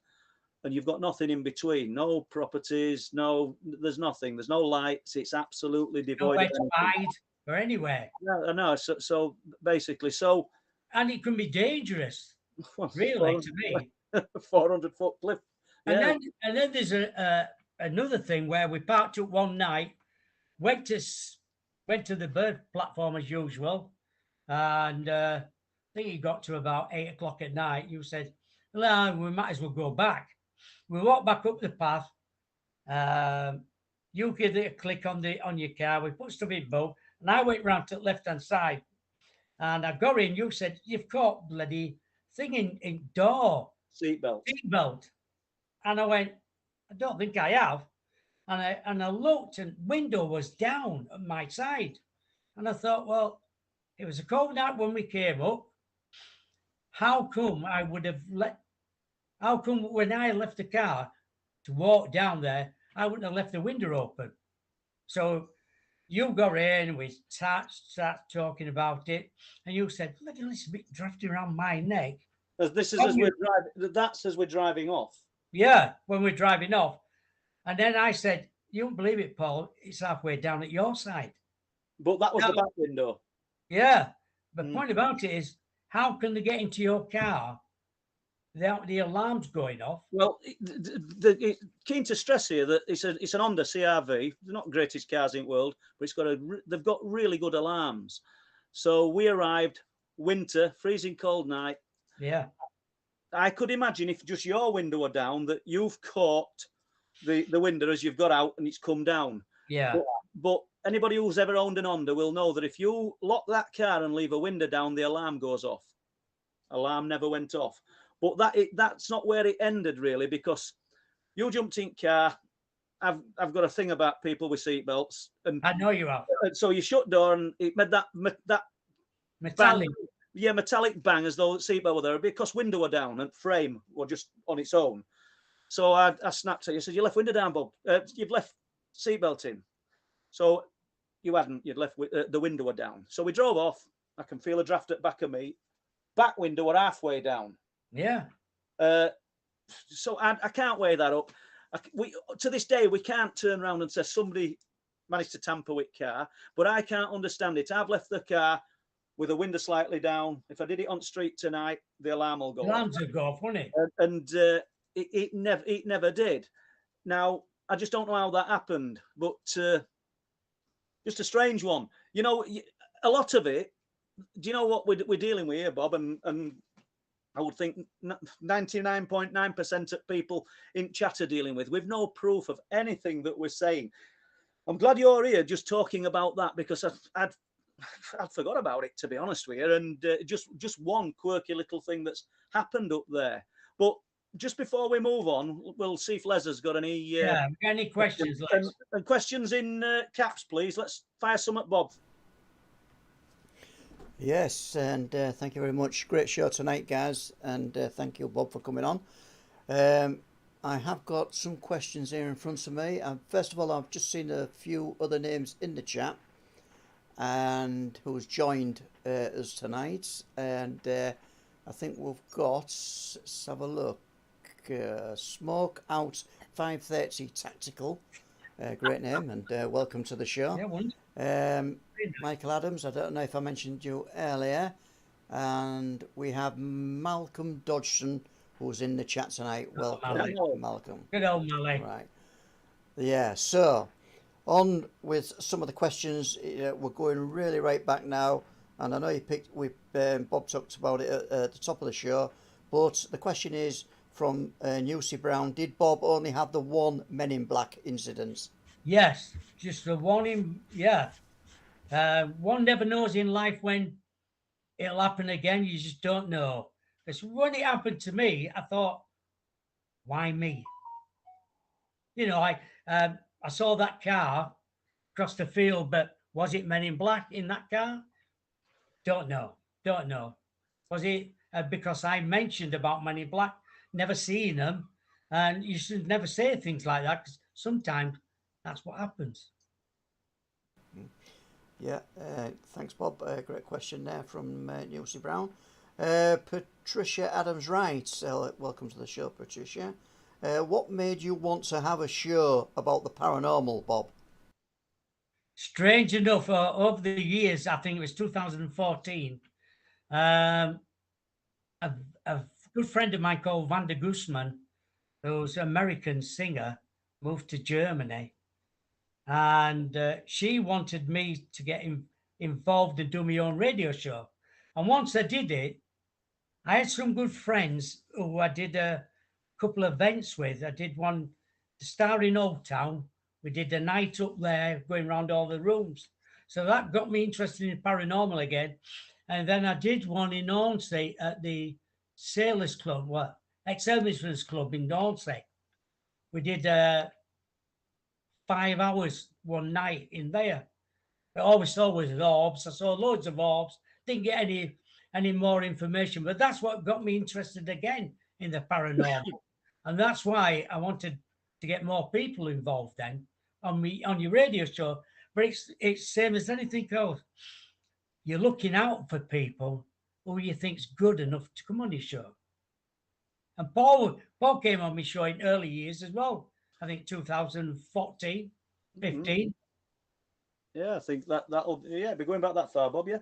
and you've got nothing in between. No properties, there's nothing. There's no lights. It's absolutely devoid nowhere of to hide or anywhere. No, I know. So basically, and it can be dangerous, really, to me. 400 foot cliff. Yeah. And then there's another thing where we parked up one night, went to the bird platform as usual, and I think it got to about 8 o'clock at night. You said, "Well, we might as well go back." We walked back up the path. You give it a click on your car. We put stuff in both, and I went round to the left-hand side, and I got in. You said, "You've caught bloody thing in door seatbelt," and I went, "I don't think I have." And I looked, and window was down at my side, and I thought, well, it was a cold night when we came up. How come when I left the car to walk down there, I wouldn't have left the window open? So you got in, we start talking about it, and you said, "Look at this bit drafting around my neck." This is as we're driving. That's as we're driving off. Yeah, when we're driving off. And then I said, "You won't believe it, Paul. It's halfway down at your side." But that was the back window. Yeah. The point about it is, how can they get into your car without the alarms going off? Well, keen to stress here that it's an Honda CR-V. They're not the greatest cars in the world, but they've got really good alarms. So we arrived, winter, freezing cold night. Yeah. I could imagine if just your window were down, that you've caught the window as you've got out and it's come down. Yeah. But anybody who's ever owned an Honda will know that if you lock that car and leave a window down, the alarm goes off. Alarm never went off. But that's not where it ended, really, because you jumped in car. I've got a thing about people with seatbelts, and I know you have. So you shut door, and it made that metallic. Bang, metallic bang, as though the seatbelt were there, because window were down and frame were just on its own. So I snapped at you. I said, "You left window down, Bob. You've left seatbelt in." So you hadn't. You'd left the window were down. So we drove off. I can feel a draft at back of me. Back window were halfway down. Yeah. So I can't weigh that up. To this day, we can't turn around and say somebody managed to tamper with car, but I can't understand it. I've left the car with a window slightly down. If I did it on the street tonight, the alarm will go off. Alarms will go off, won't it? And it never did. Now, I just don't know how that happened, but just a strange one. You know, a lot of it, do you know what we're dealing with here, Bob? And I would think 99.9% of people in chat are dealing with no proof of anything that we're saying. I'm glad you're here just talking about that, because I'd forgot about it, to be honest with you. And just one quirky little thing that's happened up there. But just before we move on, we'll see if Les has got any any questions, Les. And questions in caps, please. Let's fire some at Bob. Yes, and thank you very much. Great show tonight, guys, and thank you, Bob, for coming on. I have got some questions here in front of me. First of all, I've just seen a few other names in the chat and who's joined us tonight, and I think we've got, let's have a look, Smoke Out 530 Tactical, great name, and welcome to the show. Yeah, Michael Adams, I don't know if I mentioned you earlier. And we have Malcolm Dodgson, who's in the chat tonight. Welcome, Mally. Malcolm. Good old Mally. Right. Yeah, so on with some of the questions. We're going really right back now. And I know Bob talked about it at the top of the show. But the question is from Newsy Brown. Did Bob only have the one Men in Black incident? Yes, just the one in, yeah. One never knows in life when it'll happen again. You just don't know. Because when it happened to me, I thought, why me? You know, I saw that car across the field, but was it Men in Black in that car? Don't know. Don't know. Was it because I mentioned about Men in Black, never seeing them? And you should never say things like that because sometimes that's what happens. Yeah, thanks, Bob. Great question there from Newsy Brown. Patricia Adams Wright, welcome to the show, Patricia. What made you want to have a show about the paranormal, Bob? Strange enough, over the years, I think it was 2014, a good friend of mine called Vanda Guzman, who's an American singer, moved to Germany. And she wanted me to get involved and do my own radio show. And once I did it, I had some good friends who I did a couple of events with. I did one, the Star in Old Town. We did a night up there, going around all the rooms. So that got me interested in paranormal again. And then I did one in Hornsey at the Sailors Club, ex-Servicemen's Club in Hornsey. We did 5 hours one night in there. I always saw was orbs. I saw loads of orbs. Didn't get any more information, but that's what got me interested again in the paranormal, and that's why I wanted to get more people involved then on your radio show. But it's same as anything else. You're looking out for people who you think's good enough to come on your show. And Paul came on my show in early years as well. I think 2014, 15. Yeah, I think that'll be going back that far, Bob. Yeah.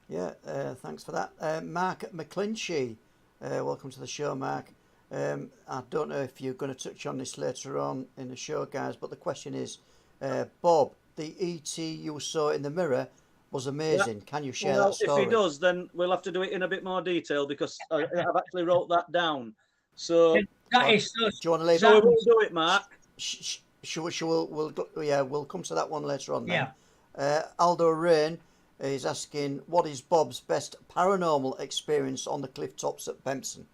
Yeah, thanks for that. Mark McClinchy, welcome to the show, Mark. I don't know if you're going to touch on this later on in the show, guys, but the question is, Bob, the ET you saw in the mirror was amazing. Yeah. Can you share that story? If he does, then we'll have to do it in a bit more detail because I've actually wrote that down. So that is so. Do you want to leave? So we will do it, Mark. We'll come to that one later on. Then. Yeah. Aldo Rain is asking, what is Bob's best paranormal experience on the cliff tops at Bempson?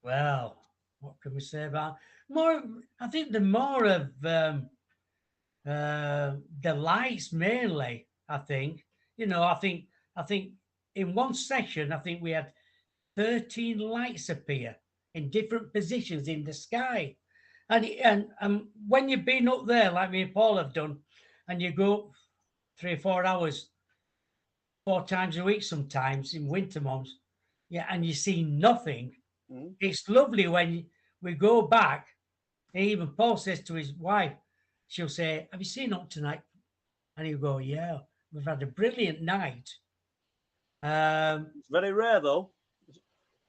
Well, what can we say about more? I think the more of the lights mainly. I think I think in one session I think we had 13 lights appear in different positions in the sky, and when you've been up there like me and Paul have done, and you go 3 or 4 hours 4 times a week sometimes in winter months, yeah, and you see nothing. It's lovely when we go back. And even Paul says to his wife, she'll say, "Have you seen up tonight?" And he'll go, "Yeah, we've had a brilliant night." It's very rare though.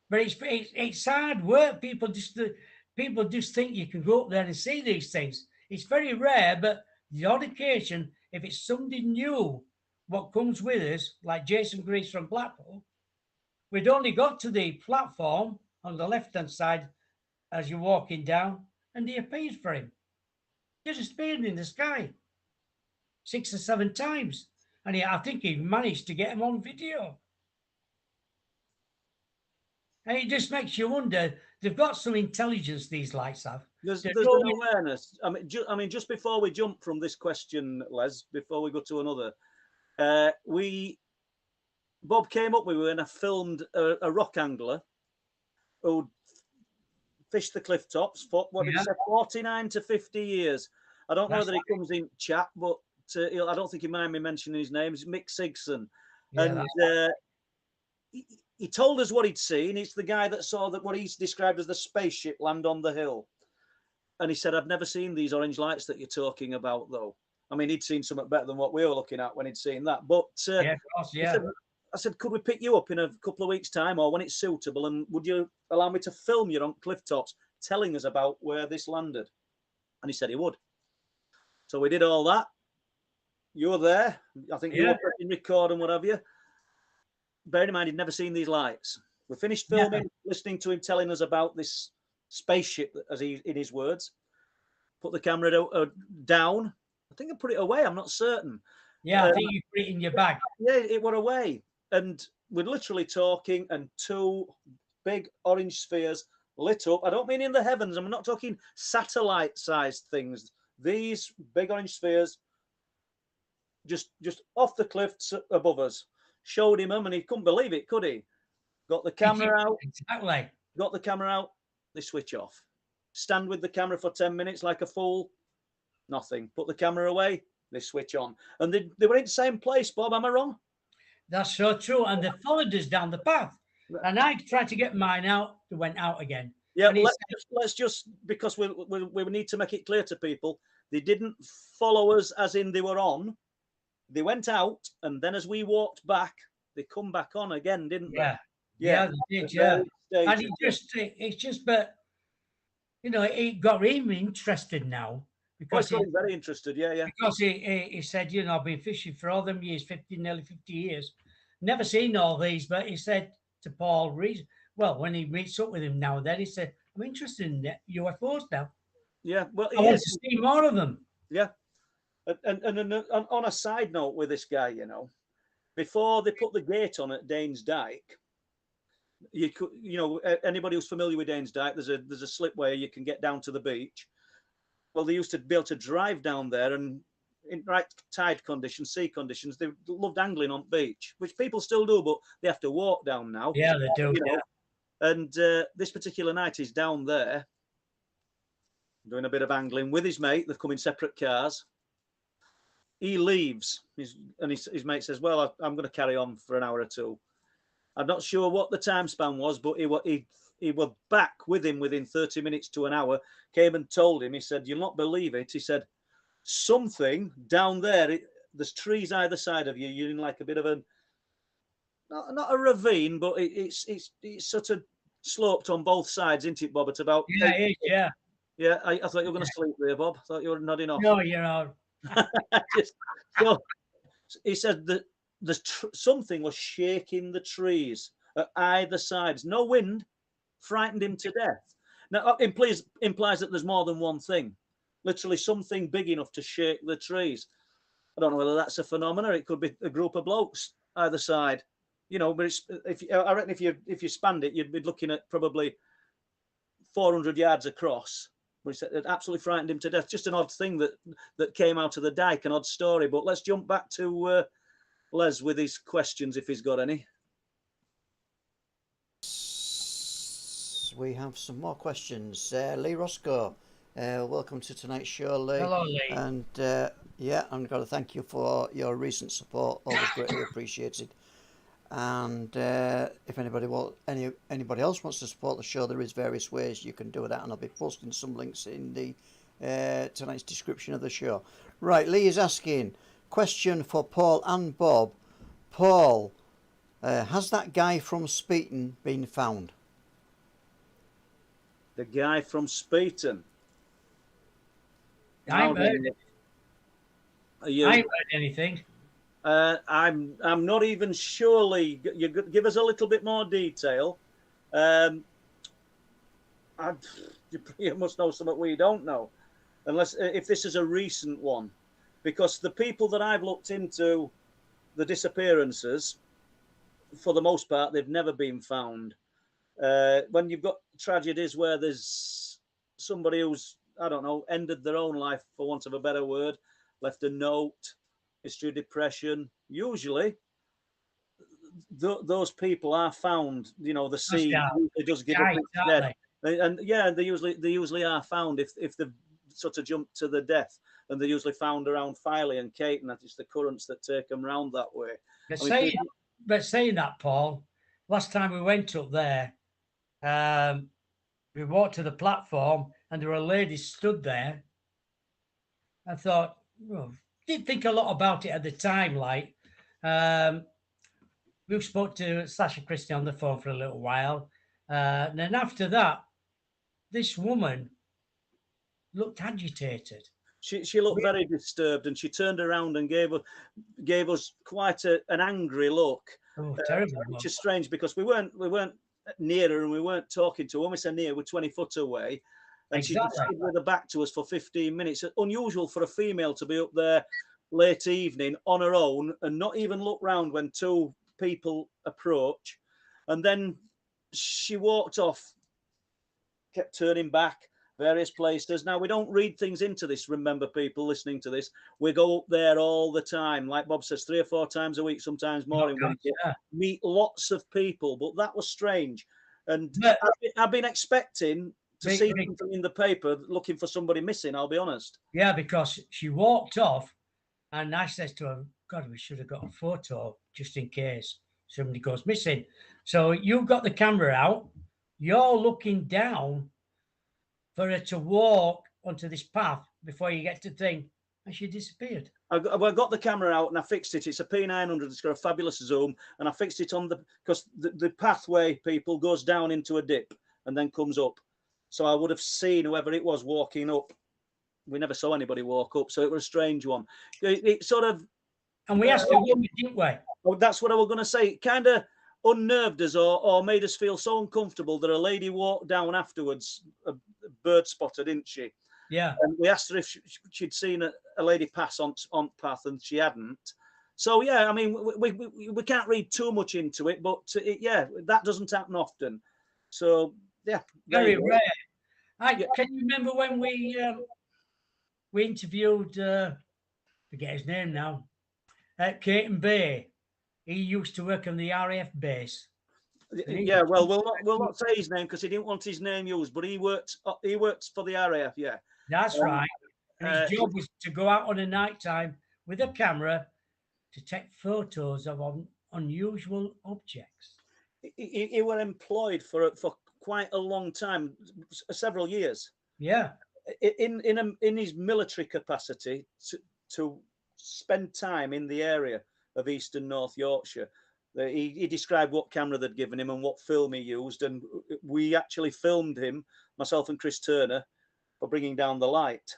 But it's hard work. People just think you can go up there and see these things. It's very rare, but the odd occasion, if it's somebody new, what comes with us, like Jason Greaves from Blackpool, we'd only got to the platform on the left-hand side as you're walking down, and he appeared for him. He just appeared in the sky 6 or 7 times. And I think he managed to get him on video. And it just makes you wonder, they've got some intelligence, these lights have. There's an awareness. I mean, just before we jump from this question, Les, before we go to another, Bob came up with when I filmed a rock angler who fished the cliff tops for, what did he say, 49 to 50 years. I don't know whether he comes in chat, but I don't think he mind me mentioning his name. It's Mick Sigson. Yeah, and he told us what he'd seen. It's the guy that saw what he's described as the spaceship land on the hill. And he said, "I've never seen these orange lights that you're talking about, though." I mean, he'd seen something better than what we were looking at when he'd seen that. But of course, yeah. I said, could we pick you up in a couple of weeks' time or when it's suitable? And would you allow me to film you on cliff tops telling us about where this landed? And he said he would. So we did all that. You were there. I think you were pressing record and what have you. Bearing in mind, he'd never seen these lights. We finished filming, listening to him telling us about this spaceship, as he, in his words. Put the camera down. I think I put it away. I'm not certain. Yeah, I think you put it in your bag. Yeah, it went away. And we're literally talking, and two big orange spheres lit up. I don't mean in the heavens. I'm not talking satellite-sized things. These big orange spheres just off the cliffs above us. Showed him them, and he couldn't believe it, could he? Got the camera out. Exactly. Got the camera out. They switch off. Stand with the camera for 10 minutes like a fool. Nothing. Put the camera away. They switch on. And they were in the same place, Bob. Am I wrong? That's so true. And they followed us down the path. And I tried to get mine out. They went out again. Yeah, let's just because we need to make it clear to people. They didn't follow us as in they were on. They went out, and then as we walked back, they come back on again, didn't they? Yeah, they did, yeah. And it's just, but, you know, it got him interested now. Because he's very interested, yeah. Because he said, you know, I've been fishing for all them years, nearly 50 years. Never seen all these, but he said to Paul, well, when he meets up with him now and then, he said, I'm interested in UFOs now. Yeah, well, I want to see more of them. Yeah. And on a side note with this guy, you know, before they put the gate on at Danes Dyke, you could, you know, anybody who's familiar with Danes Dyke, there's a slipway you can get down to the beach. Well, they used to be able to drive down there, and in right tide conditions, sea conditions, they loved angling on the beach, which people still do, but they have to walk down now. Yeah, they do. You know? And this particular night, he's down there doing a bit of angling with his mate. They've come in separate cars. He leaves, his mate says, well, I'm going to carry on for an hour or two. I'm not sure what the time span was, but he was back with him within 30 minutes to an hour, came and told him, he said, you'll not believe it. He said, something down there, there's trees either side of you. You're in like a bit of a, not a ravine, but it's sort of sloped on both sides, isn't it, Bob? It's about... Yeah. Yeah, I thought you were going to sleep there, Bob. I thought you were nodding off. No, you're not. So he said that something was shaking the trees at either sides. No wind, frightened him to death. Now, implies that there's more than one thing. Literally something big enough to shake the trees. I don't know whether that's a phenomenon. It could be a group of blokes either side. You know, but I reckon if you spanned it, you'd be looking at probably 400 yards across. But it absolutely frightened him to death. Just an odd thing that came out of the dike, an odd story. But let's jump back to Les with his questions, if he's got any. We have some more questions. Lee Roscoe, welcome to tonight's show, Lee. Hello, Lee. And I'm going to thank you for your recent support. Always greatly appreciated. And if anybody else wants to support the show, there is various ways you can do that, and I'll be posting some links in the tonight's description of the show. Right, Lee is asking, question for Paul and Bob. Paul, has that guy from Speeton been found? The guy from Speeton. I haven't heard anything. I'm not even sure, Lee. You give us a little bit more detail. You must know something we don't know, unless if this is a recent one, because the people that I've looked into, the disappearances, for the most part, they've never been found. When you've got tragedies where there's somebody who's, I don't know, ended their own life, for want of a better word, left a note, history of depression, usually those people are found. You know, the sea usually does give up its dead, and yeah, they usually are found if they've sort of jumped to the death, and they're usually found around Filey and Caton. That it's the currents that take them round that way. But saying that, Paul, last time we went up there, we walked to the platform and there were ladies stood there. I thought, well, didn't think a lot about it at the time, like, we spoke to Sasha Christie on the phone for a little while. And then after that, this woman looked agitated. She looked very disturbed, and she turned around and gave us quite an angry look. Oh, terrible. Which is strange because we weren't near her and we weren't talking to her. When we say near, we're 20 foot away. And Exactly. she stood with her back to us for 15 minutes. Unusual for a female to be up there late evening on her own and not even look round when two people approach. And then she walked off, kept turning back various places. Now, we don't read things into this, remember, people listening to this. We go up there all the time. Like Bob says, 3 or 4 times a week, sometimes more in one. Yeah. Meet lots of people, but that was strange. And But- I've been expecting to see something in the paper looking for somebody missing, I'll be honest. Yeah, because she walked off and I said to her, God, we should have got a photo just in case somebody goes missing. So you've got the camera out, you're looking down for her to walk onto this path before you get to the thing, and she disappeared. I got the camera out and I fixed it. It's a P900. It's got a fabulous zoom, and I fixed it on because the pathway, people, goes down into a dip and then comes up. So I would have seen whoever it was walking up. We never saw anybody walk up, so it was a strange one. It sort of, and we asked the woman, didn't we? Oh, that's what I was going to say. It kind of unnerved us or made us feel so uncomfortable that a lady walked down afterwards, a bird spotter, didn't she? Yeah. And we asked her if she'd seen a lady pass on path, and she hadn't. So yeah, I mean, we can't read too much into it, but yeah, that doesn't happen often. So yeah, very rare. Can you remember when we interviewed? Forget his name now. At Caton Bay, he used to work on the RAF base. Yeah, well, we'll not say his name because he didn't want his name used, but he works for the RAF. Yeah, that's right. And his job was to go out on a night time with a camera to take photos of unusual objects. He were employed for quite a long time, several years. Yeah, in his military capacity to spend time in the area of East and North Yorkshire. He described what camera they'd given him and what film he used, and we actually filmed him, myself and Chris Turner, for bringing down the light.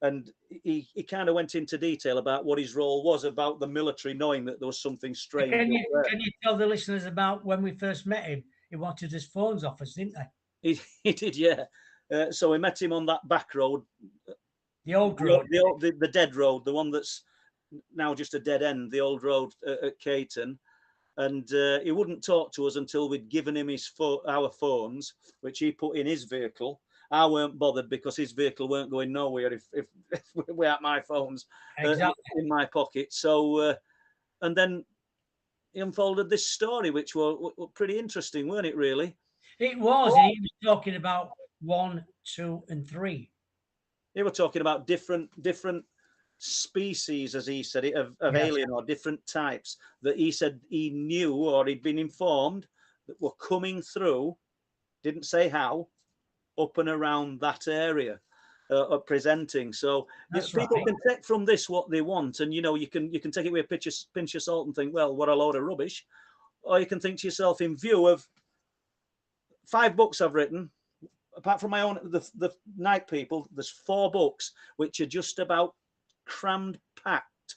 And he kind of went into detail about what his role was, about the military knowing that there was something strange. Can you tell the listeners about when we first met him? He wanted his phones off us, didn't they? He did, yeah. So we met him on that back road. The old road. The dead road, the one that's now just a dead end, the old road at Caton. And he wouldn't talk to us until we'd given him our phones, which he put in his vehicle. I weren't bothered because his vehicle weren't going nowhere if we had my phones in my pocket. So, and then he unfolded this story, which were pretty interesting, weren't it, really? It was. And he was talking about 1, 2, and 3. They were talking about different species, as he said it, of alien or different types that he said he knew or he'd been informed that were coming through, didn't say how, up and around that area, presenting. So people can take from this what they want, and you can take it with a pinch of salt and think, well, what a load of rubbish, or you can think to yourself, in view of 5 books I've written, apart from my own, the Night People, there's 4 books which are just about crammed, packed,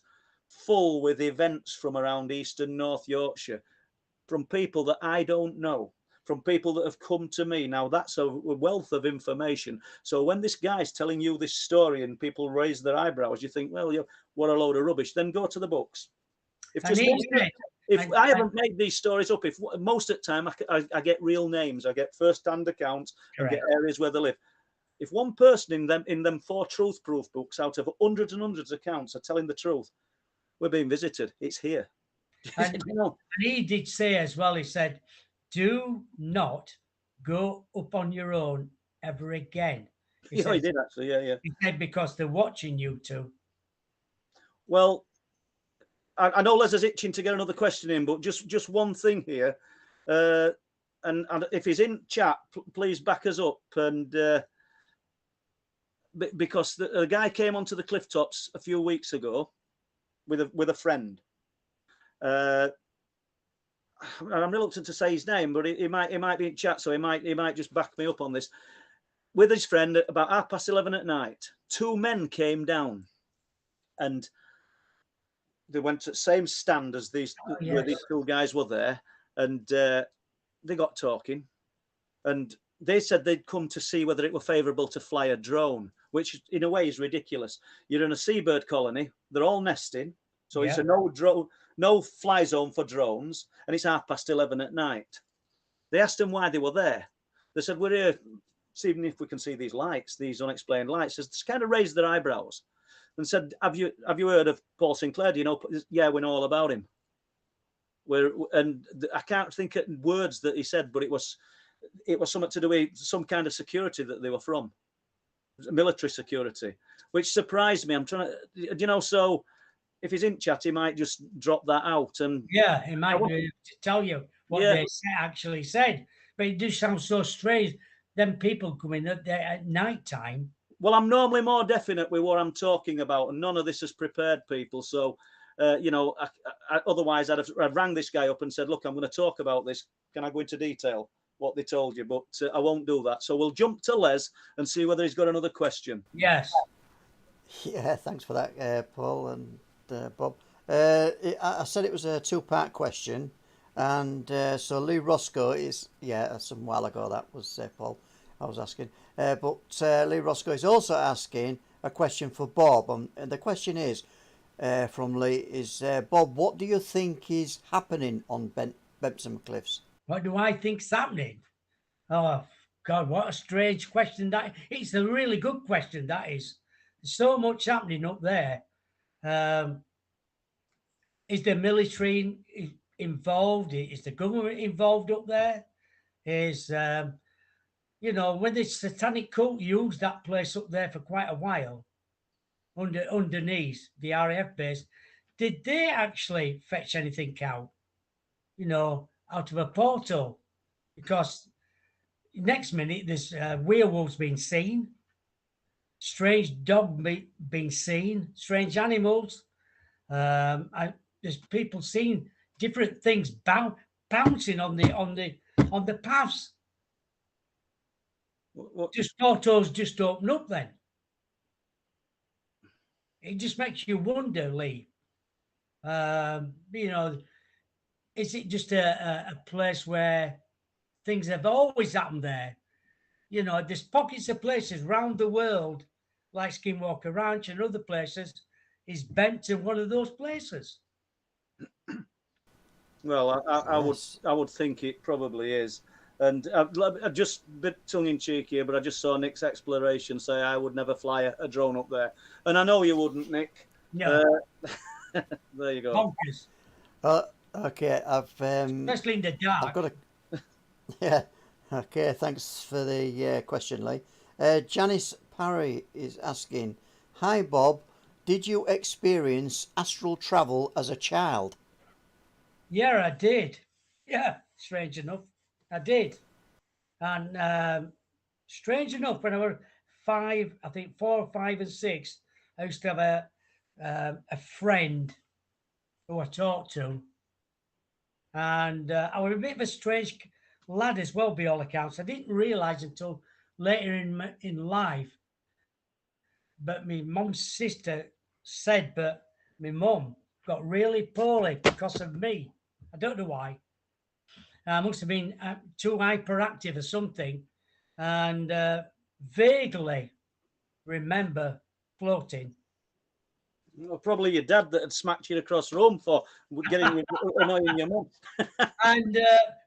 full with events from around East and North Yorkshire, from people that I don't know, from people that have come to me. Now, that's a wealth of information. So when this guy's telling you this story and people raise their eyebrows, you think, well, what a load of rubbish. Then go to the books. If I haven't made these stories up, if most of the time I get real names, I get first-hand accounts, I get areas where they live. If one person in them 4 truth proof books out of hundreds and hundreds of accounts are telling the truth, we're being visited. It's here. And he did say as well, he said, do not go up on your own ever again. He did actually, yeah. He said because they're watching you two. Well, I know Les is itching to get another question in, but just one thing here. And if he's in chat, please back us up. And because the guy came onto the cliff tops a few weeks ago with a friend. I'm reluctant to say his name, but he might be in chat, so he might just back me up on this. With his friend at about 11:30 at night, two men came down, and they went to the same stand as these where these two guys were there, and they got talking, and they said they'd come to see whether it were favourable to fly a drone, which in a way is ridiculous. You're in a seabird colony; they're all nesting, so it's a no fly zone for drones, and it's 11:30 at night. They asked them why they were there. They said, "We're here seeing if we can see these lights, these unexplained lights." They kind of raised their eyebrows and said, "Have you heard of Paul Sinclair? Do you know?" "Yeah, we know all about him." And I can't think of words that he said, but it was something to do with some kind of security that they were from, military security, which surprised me. I'm trying to, so if he's in chat, he might just drop that out. And he might tell you what they actually said. But it does sound so strange. Them people coming at night time. Well, I'm normally more definite with what I'm talking about, and none of this has prepared people. So, otherwise I'd rang this guy up and said, "Look, I'm going to talk about this. Can I go into detail what they told you?" But I won't do that. So we'll jump to Les and see whether he's got another question. Yes. Yeah, thanks for that, Paul and Bob. I said it was a two-part question, and so Lee Roscoe is some while ago that was Paul I was asking, but Lee Roscoe is also asking a question for Bob, and the question is from Lee is Bob, what do you think is happening on Bempson Cliffs? What do I think's happening? Oh God, what a strange question that. It's a really good question. That is. There's so much happening up there. Is the military involved? Is the government involved up there? Is when the satanic cult used that place up there for quite a while, underneath the RAF base, did they actually fetch anything out? Out of a portal? Because next minute there's werewolves being seen, strange dog being seen, strange animals. There's people seeing different things bouncing on the paths. Just photos just open up then. It just makes you wonder, Lee. Is it just a place where things have always happened there? There's pockets of places around the world, like Skinwalker Ranch and other places, is Benton one of those places? Well, I would think it probably is. And I just a bit tongue in cheek here, but I just saw Nick's exploration say I would never fly a drone up there, and I know you wouldn't, Nick. No. There you go. Bonkers. Okay, Especially in the dark. I've got yeah. Okay, thanks for the question, Lee. Janice Parry is asking, "Hi Bob, did you experience astral travel as a child?" Yeah, I did. Yeah, strange enough, I did. And strange enough, when I was 5, I think 4, 5, and 6, I used to have a friend who I talked to, and I was a bit of a strange lad as well, by all accounts. I didn't realise until later in life, but my mum's sister said, but my mum got really poorly because of me. I don't know why. I must have been too hyperactive or something, and vaguely remember floating. Well, probably your dad that had smacked you across the room for getting annoying your mum. And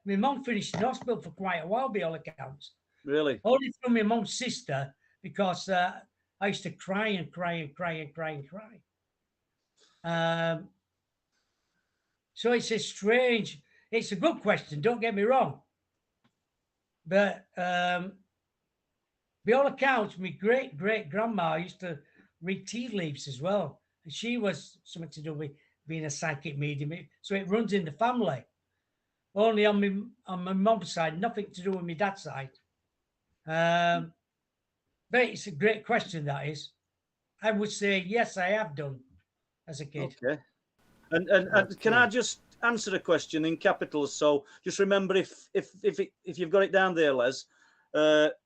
my mum finished in hospital for quite a while, by all accounts. Really? Only from my mum's sister, because I used to cry and cry and cry and cry and cry. So it's a good question, don't get me wrong. But by all accounts, my great-great-grandma used to read tea leaves as well. And she was something to do with being a psychic medium. So it runs in the family. Only on my mum's side, nothing to do with my dad's side. But it's a great question, that is. I would say, yes, I have done as a kid. Okay. And can I just answer a question in capitals. So just remember, if you've got it down there, Les,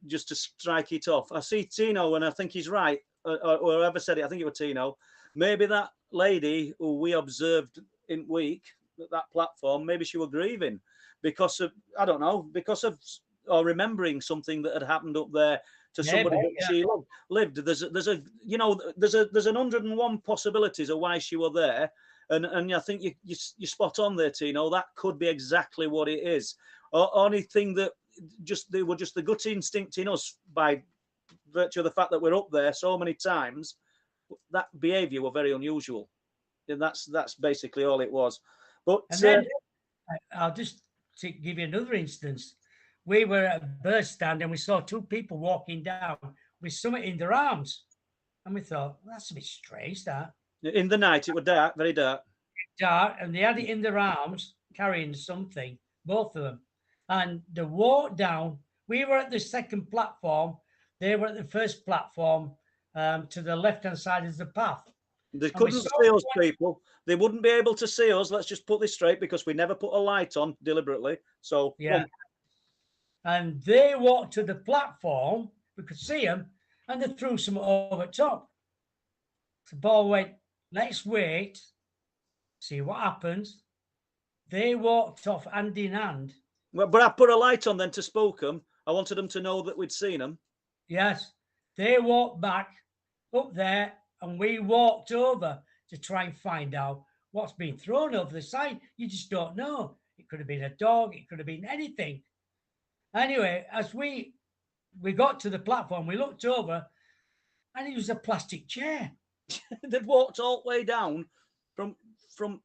just to strike it off. I see Tino, and I think he's right. Or whoever said it, I think it was Tino. Maybe that lady who we observed in week that platform, maybe she was grieving because of, I don't know, because of, or remembering something that had happened up there to somebody that she lived. There's a you know, there's an 101 possibilities of why she was there. And I think you spot on there, Tino. That could be exactly what it is. Or only thing that they were just the gut instinct in us by virtue of the fact that we're up there so many times. That behaviour were very unusual, and that's basically all it was. But and then I'll just give you another instance. We were at a bird stand and we saw two people walking down with something in their arms, and we thought, well, that's a bit strange. That in the night it was dark, very dark. Dark, and they had it in their arms, carrying something, both of them, and they walked down. We were at the second platform. They were at the first platform, to the left-hand side of the path. They couldn't see us, people. They wouldn't be able to see us. Let's just put this straight, because we never put a light on deliberately. So yeah, and they walked to the platform. We could see them, and they threw some over top. So Paul went, let's wait, see what happens. They walked off hand in hand. Well, but I put a light on then to spook them. I wanted them to know that we'd seen them. Yes, they walked back up there, and we walked over to try and find out what's been thrown over the side. You just don't know. It could have been a dog. It could have been anything. Anyway, as we got to the platform, we looked over, and it was a plastic chair. They'd walked all the way down from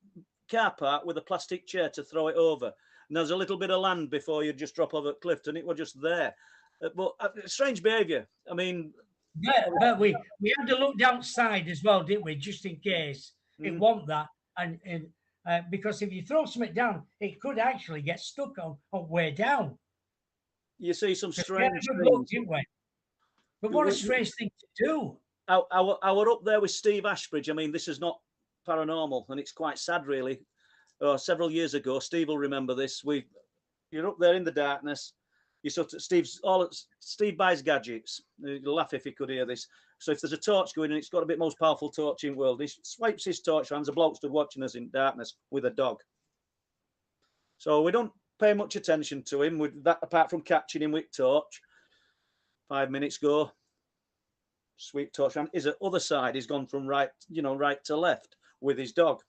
car park with a plastic chair to throw it over. And there's a little bit of land before you just drop over the cliff, and it was just there. But strange behaviour. I mean, but we had to look downside as well, didn't we? Just in case it wasn't that, and because if you throw something down, it could actually get stuck on way down. You see some strange things. Look, didn't we? But what a strange thing to do. I were up there with Steve Ashbridge. I mean, this is not paranormal, and it's quite sad, really. Several years ago, Steve will remember this. You're up there in the darkness. Steve buys gadgets. He'd laugh if he could hear this. So if there's a torch going, and it's got to be the most powerful torch in the world, he swipes his torch around. A bloke stood watching us in darkness with a dog. So we don't pay much attention to him with that, apart from catching him with torch. 5 minutes go, sweep torch around. His other side, he's gone from right to left with his dog,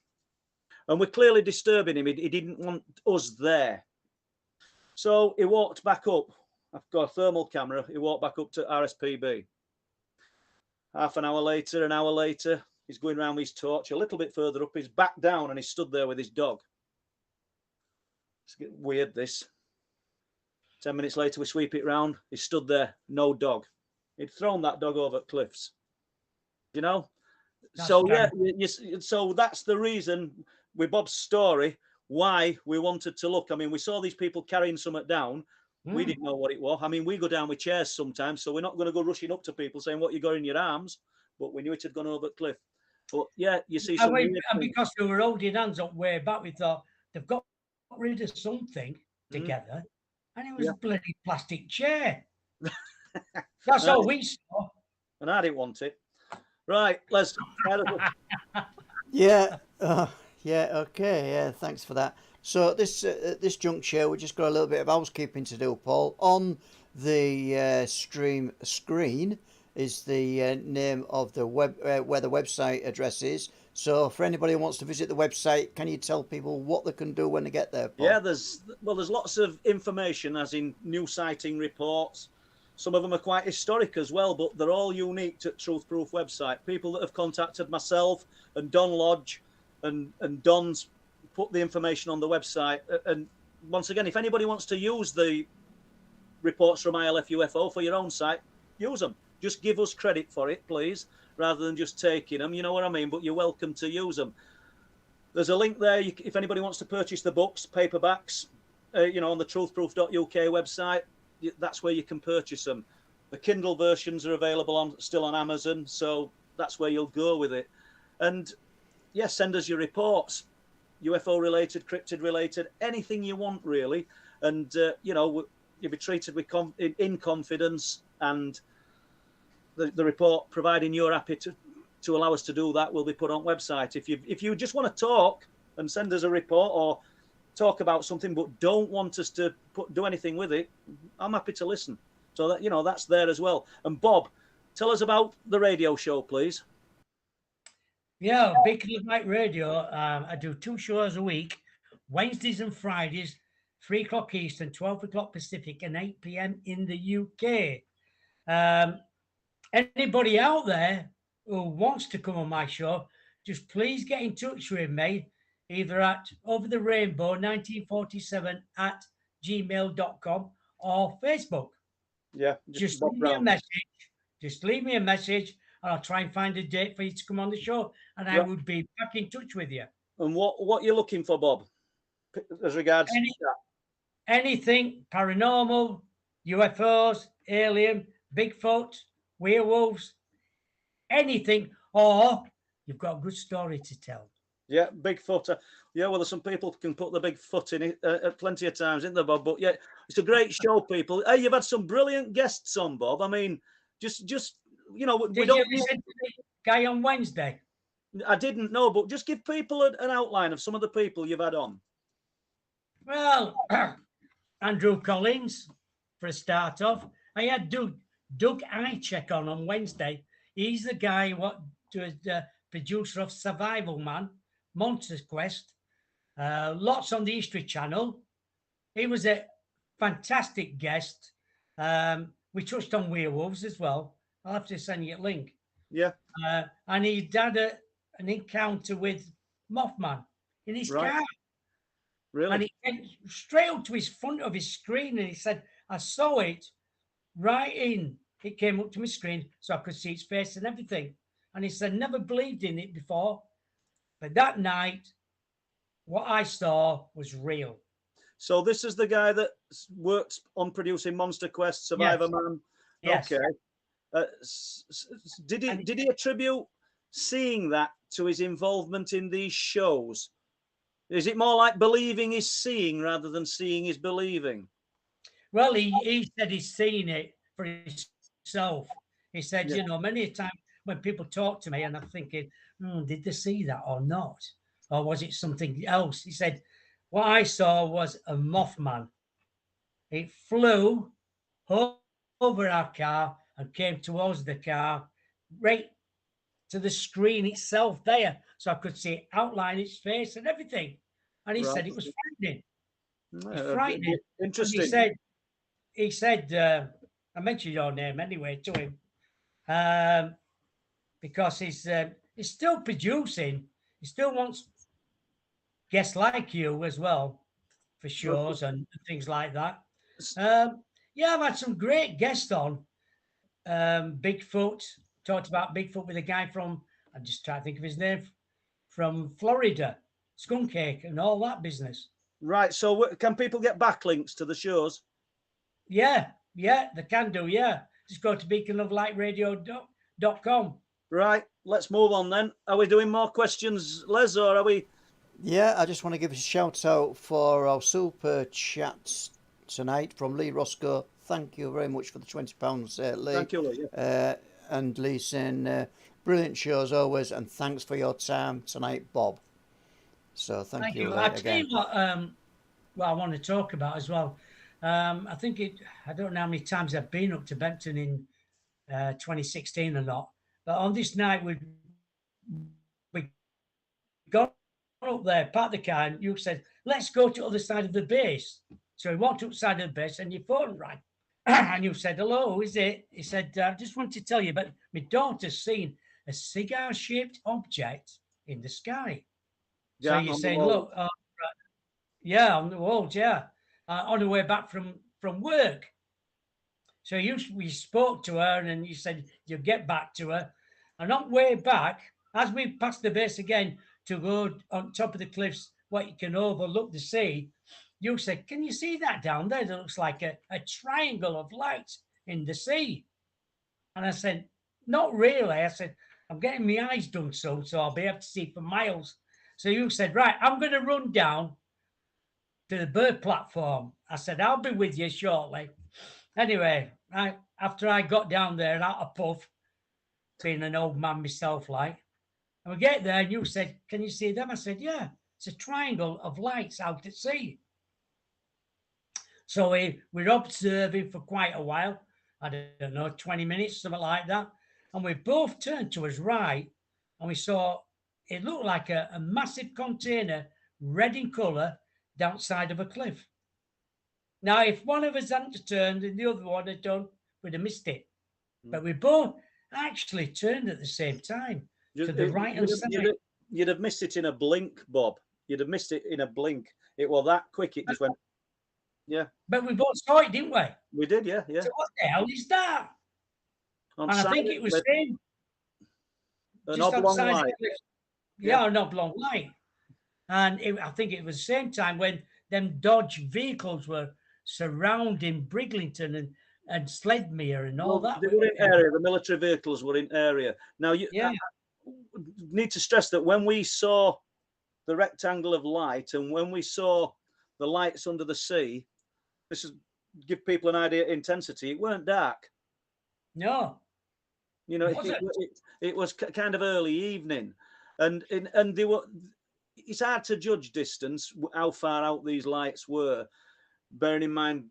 and we're clearly disturbing him. He didn't want us there. So he walked back up. I've got a thermal camera. He walked back up to RSPB. Half an hour later, he's going around with his torch. A little bit further up, he's back down, and he stood there with his dog. It's weird, this. 10 minutes later, we sweep it round. He stood there, no dog. He'd thrown that dog over cliffs. You know? So that's the reason with Bob's story why we wanted to look. I mean, we saw these people carrying something down. We didn't know what it was. I mean, we go down with chairs sometimes, so we're not going to go rushing up to people saying what you got in your arms. But we knew it had gone over the cliff. But yeah, you see some. And because we were holding hands up way back, we thought they've got rid of something together, and it was a bloody plastic chair. That's all we saw. And I didn't want it. Right, let's. Yeah, okay, yeah, thanks for that. So this juncture, we just got a little bit of housekeeping to do, Paul. On the stream screen is the name of the web where the website address is. So for anybody who wants to visit the website, can you tell people what they can do when they get there, Paul? Yeah, there's lots of information, as in new sighting reports. Some of them are quite historic as well, but they're all unique to Truth Proof website. People that have contacted myself and Don Lodge and Don's put the information on the website. And once again, if anybody wants to use the reports from ILF UFO for your own site, use them. Just give us credit for it, please, rather than just taking them. You know what I mean? But you're welcome to use them. There's a link there. If anybody wants to purchase the books, paperbacks, on the truthproof.uk website, that's where you can purchase them. The Kindle versions are available still on Amazon, so that's where you'll go with it. And yes, send us your reports. UFO related, cryptid related, anything you want really. And you'll be treated with in confidence, and the report, providing you're happy to allow us to do that, will be put on website. If you just want to talk and send us a report or talk about something but don't want us to do anything with it, I'm happy to listen. So that that's there as well. And Bob, tell us about the radio show, please. Yeah, Big Light Radio. I do 2 shows a week, Wednesdays and Fridays, 3 o'clock Eastern, 12 o'clock Pacific, and 8 p.m. in the UK. Anybody out there who wants to come on my show, just please get in touch with me, either at Over the Rainbow 1947 at gmail.com or Facebook. Yeah, just leave me a message. Just leave me a message, and I'll try and find a date for you to come on the show, and I will be back in touch with you. And what you're looking for, Bob, as regards anything paranormal, UFOs, alien, Bigfoot, werewolves, anything, or you've got a good story to tell. Yeah, Bigfoot. Yeah, well, there's some people can put the big foot in it plenty of times, isn't there, Bob? But yeah, it's a great show, people. Hey, you've had some brilliant guests on, Bob. I mean, just we don't. Did you listen to the guy on Wednesday? I didn't know, but just give people an outline of some of the people you've had on. Well, Andrew Collins, for a start off. I had Doug Icheck on Wednesday. He's the guy what was the producer of Survival Man, Monster Quest, lots on the History Channel. He was a fantastic guest. We touched on werewolves as well. I'll have to send you a link. Yeah. And he had an encounter with Mothman in his car. Really? And he went straight up to his front of his screen, and he said, I saw it right in. It came up to my screen so I could see its face and everything. And he said, never believed in it before. But that night, what I saw was real. So this is the guy that works on producing Monster Quest, Survivor Man. Yes. Okay. Did he attribute seeing that to his involvement in these shows? Is it more like believing is seeing rather than seeing is believing? Well, he said he's seen it for himself. He said, many times when people talk to me and I'm thinking, did they see that or not? Or was it something else? He said, what I saw was a Mothman. It flew over our car and came towards the car, right to the screen itself there. So I could see it outline its face and everything. And he said it was frightening. It's frightening. Interesting. He said, I mentioned your name anyway to him, because he's still producing. He still wants guests like you as well for shows and things like that. I've had some great guests on. Bigfoot, talked about Bigfoot with a guy from, I'm just trying to think of his name, from Florida, Skunk Cake and all that business. Right. So can people get backlinks to the shows? Yeah, they can do. Yeah. Just go to beaconoflightradio.com. Right. Let's move on then. Are we doing more questions, Les, or are we? Yeah, I just want to give a shout out for our super chats tonight from Lee Roscoe. Thank you very much for the £20, Lee. Thank you, Lee. Yeah. And Lee saying, brilliant show as always, and thanks for your time tonight, Bob. So thank you, Lee, I'll tell you what I want to talk about as well. I think I don't know how many times I've been up to Bempton in 2016 or not, but on this night we got up there, parked the car, and you said, let's go to the other side of the base. So we walked up the side of the base and your phone rang. And you said, hello, who is it? He said, I just want to tell you, but my daughter's seen a cigar-shaped object in the sky. Yeah, so you're saying, look, on the walls, on the way back from work. So we spoke to her, and you said you'll get back to her. And on the way back, as we passed the base again to go on top of the cliffs, where you can overlook the sea, you said, can you see that down there? That looks like a triangle of light in the sea. And I said, not really. I said, I'm getting my eyes done soon, so I'll be able to see for miles. So you said, right, I'm going to run down to the bird platform. I said, I'll be with you shortly. Anyway, after I got down there and out of puff, being an old man myself, like, and we get there and you said, can you see them? I said, yeah, it's a triangle of lights out at sea. So we're observing for quite a while. I don't know, 20 minutes, something like that. And we both turned to his right and we saw it looked like a massive container, red in colour, downside of a cliff. Now, if one of us hadn't turned and the other one had done, we'd have missed it. But we both actually turned at the same time to the right hand side. You'd have missed it in a blink, Bob. You'd have missed it in a blink. It was that quick. It just went, yeah. But we both saw it, didn't we? We did, yeah, yeah. So what the hell is that? And I think it was saying an oblong light. Yeah, an oblong light. And I think it was the same time when them Dodge vehicles were surrounding Briglington and Sledmere and all that. They were in area. The military vehicles were in area. Now, you need to stress that when we saw the rectangle of light and when we saw the lights under the sea, this is give people an idea of intensity. It weren't dark. No. You know, it was kind of early evening, and they were. It's hard to judge distance, how far out these lights were, bearing in mind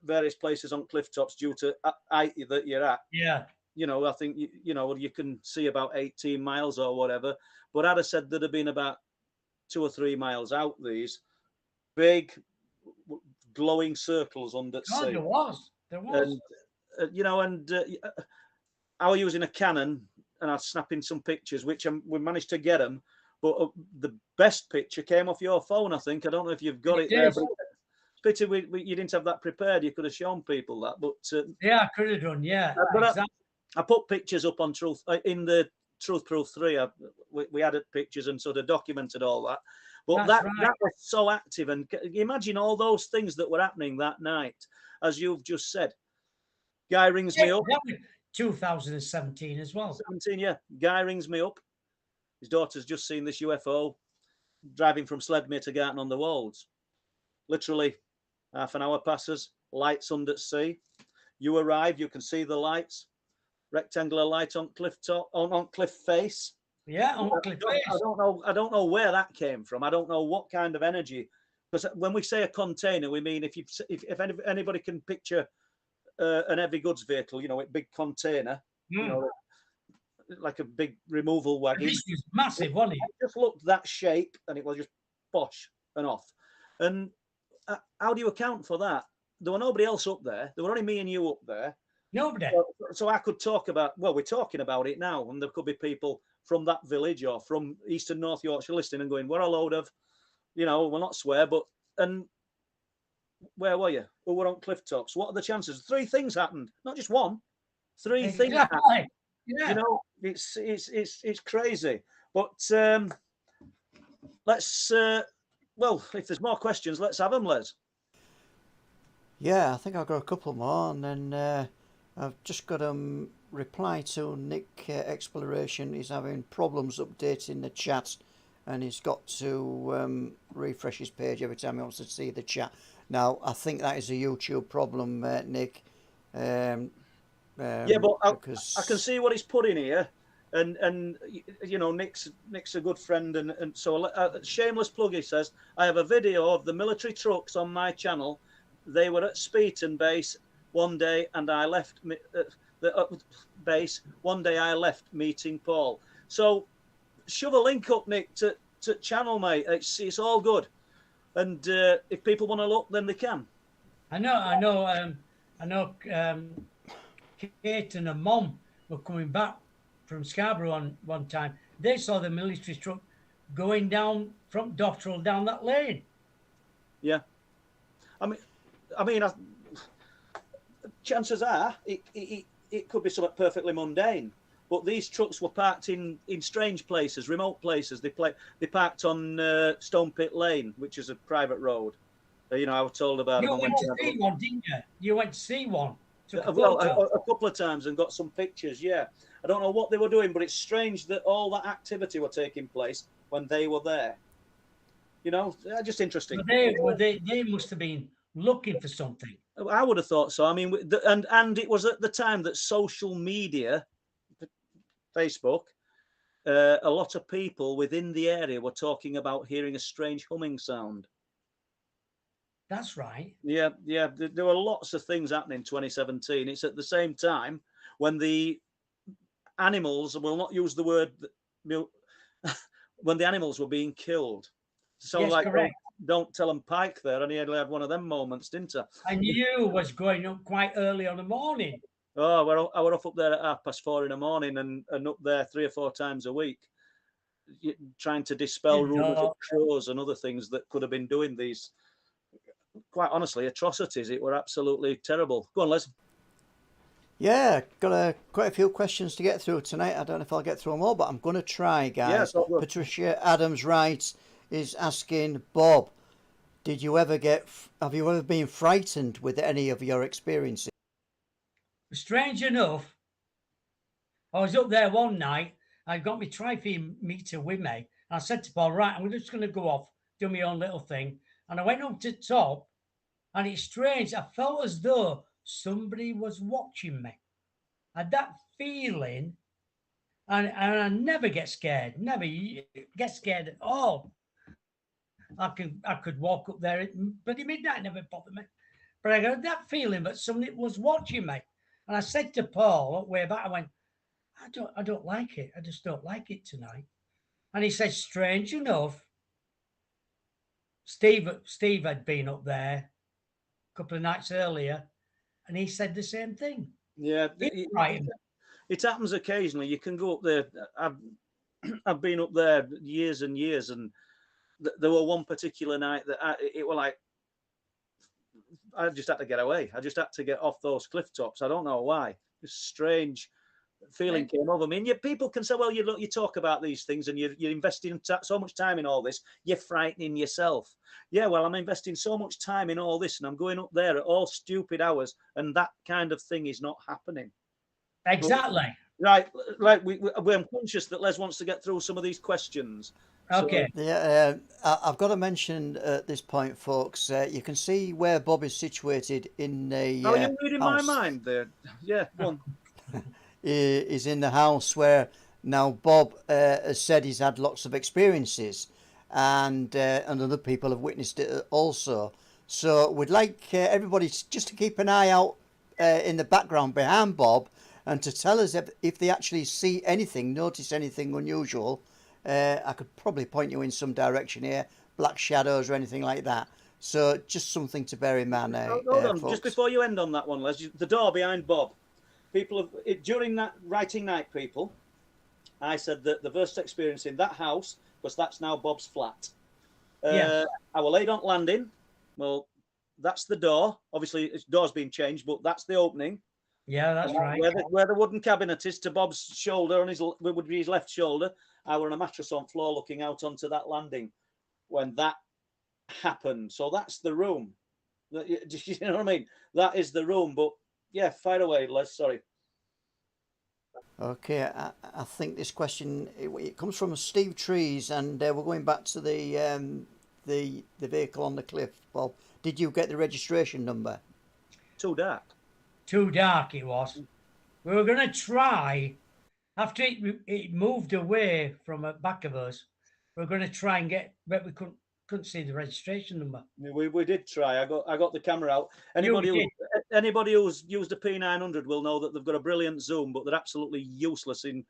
various places on cliff tops due to height that you're at. Yeah. You know, I think you can see about 18 miles or whatever. But I'd have said there'd have been about 2 or 3 miles out. These big glowing circles under sea. There was. And I was using a Canon and I was snapping some pictures, which we managed to get them. But the best picture came off your phone, I think. I don't know if you've got it there. But it's pity you didn't have that prepared. You could have shown people that. But yeah, I could have done. Yeah, exactly. I put pictures up on Truth in the Truth Proof 3. We added pictures and sort of documented all that. But that was so active. And imagine all those things that were happening that night, as you've just said. Guy rings me up. That was 2017 as well. 17, yeah. Guy rings me up. His daughter's just seen this UFO driving from Sledmere to Garton on the Wolds. Literally half an hour passes, lights under sea. You arrive, you can see the lights, rectangular light on cliff top, on cliff face. Yeah, on cliff face. I don't know where that came from. I don't know what kind of energy. Because when we say a container, we mean if anybody can picture an heavy goods vehicle, a big container, like a big removal wagon. This was massive, wasn't it? It just looked that shape, and it was just bosh and off. And how do you account for that? There were nobody else up there. There were only me and you up there. Nobody. So I could talk about. Well, we're talking about it now, and there could be people from that village or from East and North Yorkshire listening and going, "We're a load of, we'll not swear, but and." Where were you? Well, we're on cliff tops. What are the chances? 3 things happened, not just one. 3 things happened. Yeah. It's crazy. But let's if there's more questions, let's have them, Les. Yeah, I think I've got a couple more, and then I've just got a reply to Nick Exploration. He's having problems updating the chat, and he's got to refresh his page every time he wants to see the chat. Now, I think that is a YouTube problem, Nick. Yeah, but I can see what he's put in here, and Nick's a good friend, and so shameless plug. He says, I have a video of the military trucks on my channel. They were at Speeton base one day, and I left the base one day. I left meeting Paul. So shove a link up, Nick, to channel, mate. It's all good. And if people want to look, then they can. I know. Kate and her mom were coming back from Scarborough one time. They saw the military truck going down from Dotterel down that lane. Yeah, I mean, chances are it could be something perfectly mundane. But these trucks were parked in strange places, remote places. They parked on Stone Pit Lane, which is a private road. I was told about. You went to see one, didn't you? You went to see one. Well, a couple of times and got some pictures. Yeah, I don't know what they were doing, but it's strange that all that activity were taking place when they were there. You know, just interesting. They must have been looking for something. I would have thought so. I mean, and it was at the time that social media, Facebook, a lot of people within the area were talking about hearing a strange humming sound. That's right. Yeah. There were lots of things happening in 2017. It's at the same time when the animals, will not use the word, when the animals were being killed. So yes, like, correct. don't tell them Pike there, and he had one of them moments, didn't he? And you was going up quite early on the morning. Oh, I were up there at 4:30 in the morning and up there 3 or 4 times a week, trying to dispel rumours of crows and other things that could have been doing these, quite honestly, atrocities. It were absolutely terrible. Go on, Les. Yeah, got quite a few questions to get through tonight. I don't know if I'll get through them all, but I'm going to try, guys. Yeah, Patricia Adams Wright is asking, Bob, have you ever been frightened with any of your experiences? Strange enough, I was up there one night. I got my tri-feed meter with me. I said to Paul, right, I'm just going to go off, do my own little thing. And I went up to the top, and it's strange. I felt as though somebody was watching me. I had that feeling, and I never get scared. Never get scared at all. I could walk up there at bloody midnight, never bothered me. But I got that feeling that somebody was watching me. And I said to Paul, way back, I went, I don't like it. I just don't like it tonight. And he said, strange enough, Steve had been up there a couple of nights earlier, and he said the same thing. Yeah, Right. It happens occasionally. You can go up there. I've been up there years and years, and there were one particular night that it were like, I just had to get away. I just had to get off those cliff tops. I don't know why. This strange feeling came over me. And people can say, well, you talk about these things and you're investing so much time in all this, you're frightening yourself. Yeah, well, I'm investing so much time in all this and I'm going up there at all stupid hours and that kind of thing is not happening. Exactly. Right. We're conscious that Les wants to get through some of these questions. Okay. So, yeah, I've got to mention at this point, folks, you can see where Bob is situated in the Are you reading house. my mind there? Yeah, go on. Is in the house where now Bob has said he's had lots of experiences, and other people have witnessed it also. So we'd like everybody just to keep an eye out in the background behind Bob, and to tell us if they actually see anything, notice anything unusual. I could probably point you in some direction here, black shadows or anything like that. So just something to bear in mind. Hold on, folks. just before you end on that one, Les, the door behind Bob. People have, during that writing night, people, I said that the first experience in that house, because that's now Bob's flat. Yeah. I was laid on landing. Well, that's the door. Obviously, its door's been changed, but that's the opening. Yeah, that's right. Where the wooden cabinet is to Bob's shoulder, on would be his left shoulder. I were on a mattress on floor looking out onto that landing when that happened. So that's the room. You know what I mean? That is the room. But yeah, fire away, Les. Sorry. Okay, I think this question it comes from Steve Trees, and we're going back to the vehicle on the cliff. Bob, did you get the registration number? Too dark. Too dark it was. We were going to try, after it moved away from the back of us, we were going to try and get, but we couldn't see the registration number. We did try. I got the camera out. Anybody who's used a P900 will know that they've got a brilliant zoom, but they're absolutely useless in,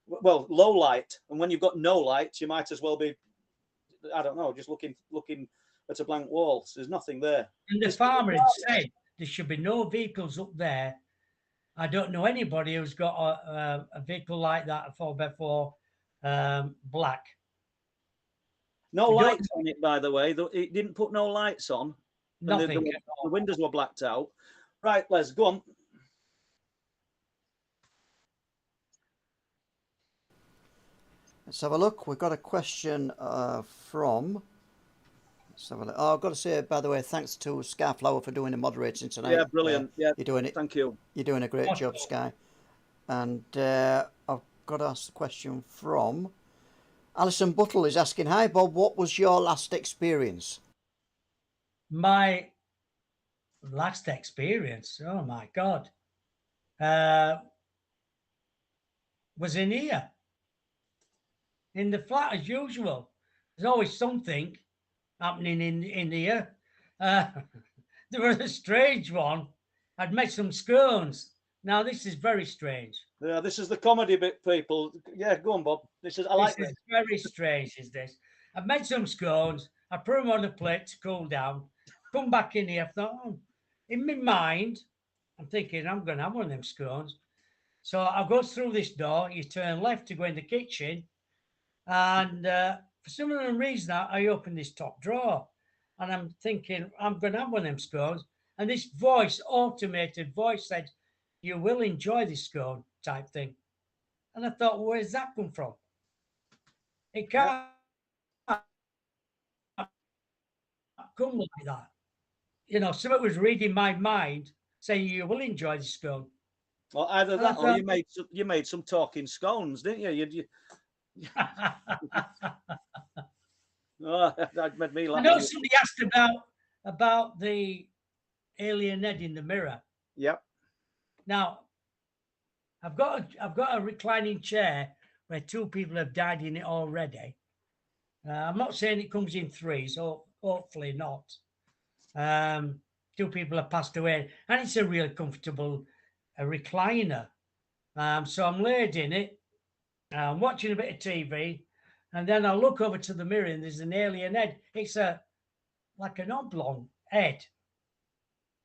well, low light. And when you've got no light, you might as well be, I don't know, just looking at a blank wall. So there's nothing there. And the farmer had said there should be no vehicles up there. I don't know anybody who's got a vehicle like that, a 4x4 black. No lights on it, by the way. It didn't put no lights on. Nothing. The windows were blacked out. Right, Les, go on. Let's have a look. We've got a question from. Let's have a look. Oh, I've got to say, by the way, thanks to Skyflower for doing the moderating tonight. Yeah, brilliant. Yeah, you're doing it. Thank you. You're doing a great job, Sky. And I've got to ask the question from Alison Buttle is asking, hi Bob, what was your last experience? My last experience, oh my God, uh, was in here, in the flat as usual. There's always something happening in here. Uh, there was a strange one. I'd made some scones. Now this is very strange. Yeah, this is the comedy bit, people. Yeah, go on, Bob. I like This this. is very strange, is this? I've made some scones. I put them on a plate to cool down. Come back in here. I thought, oh, in my mind, I'm thinking I'm going to have one of them scones. So I go through this door. You turn left to go in the kitchen. And for some unknown reason, I open this top drawer. And I'm thinking, I'm going to have one of them scones. And this voice, automated voice, said, you will enjoy this scone type thing. And I thought, well, where's that come from? It can't come like that. You know, someone was reading my mind saying you will enjoy this scone. Well, either And I that or thought, you made some talking scones, didn't you? Oh, that made me I laugh. know somebody asked about the alien head in the mirror. Yep. Now, I've got a reclining chair where two people have died in it already. I'm not saying it comes in threes, so hopefully not. Two people have passed away, and it's a real comfortable recliner. So I'm laid in it, I'm watching a bit of TV, and then I look over to the mirror, and there's an alien head. It's like an oblong head.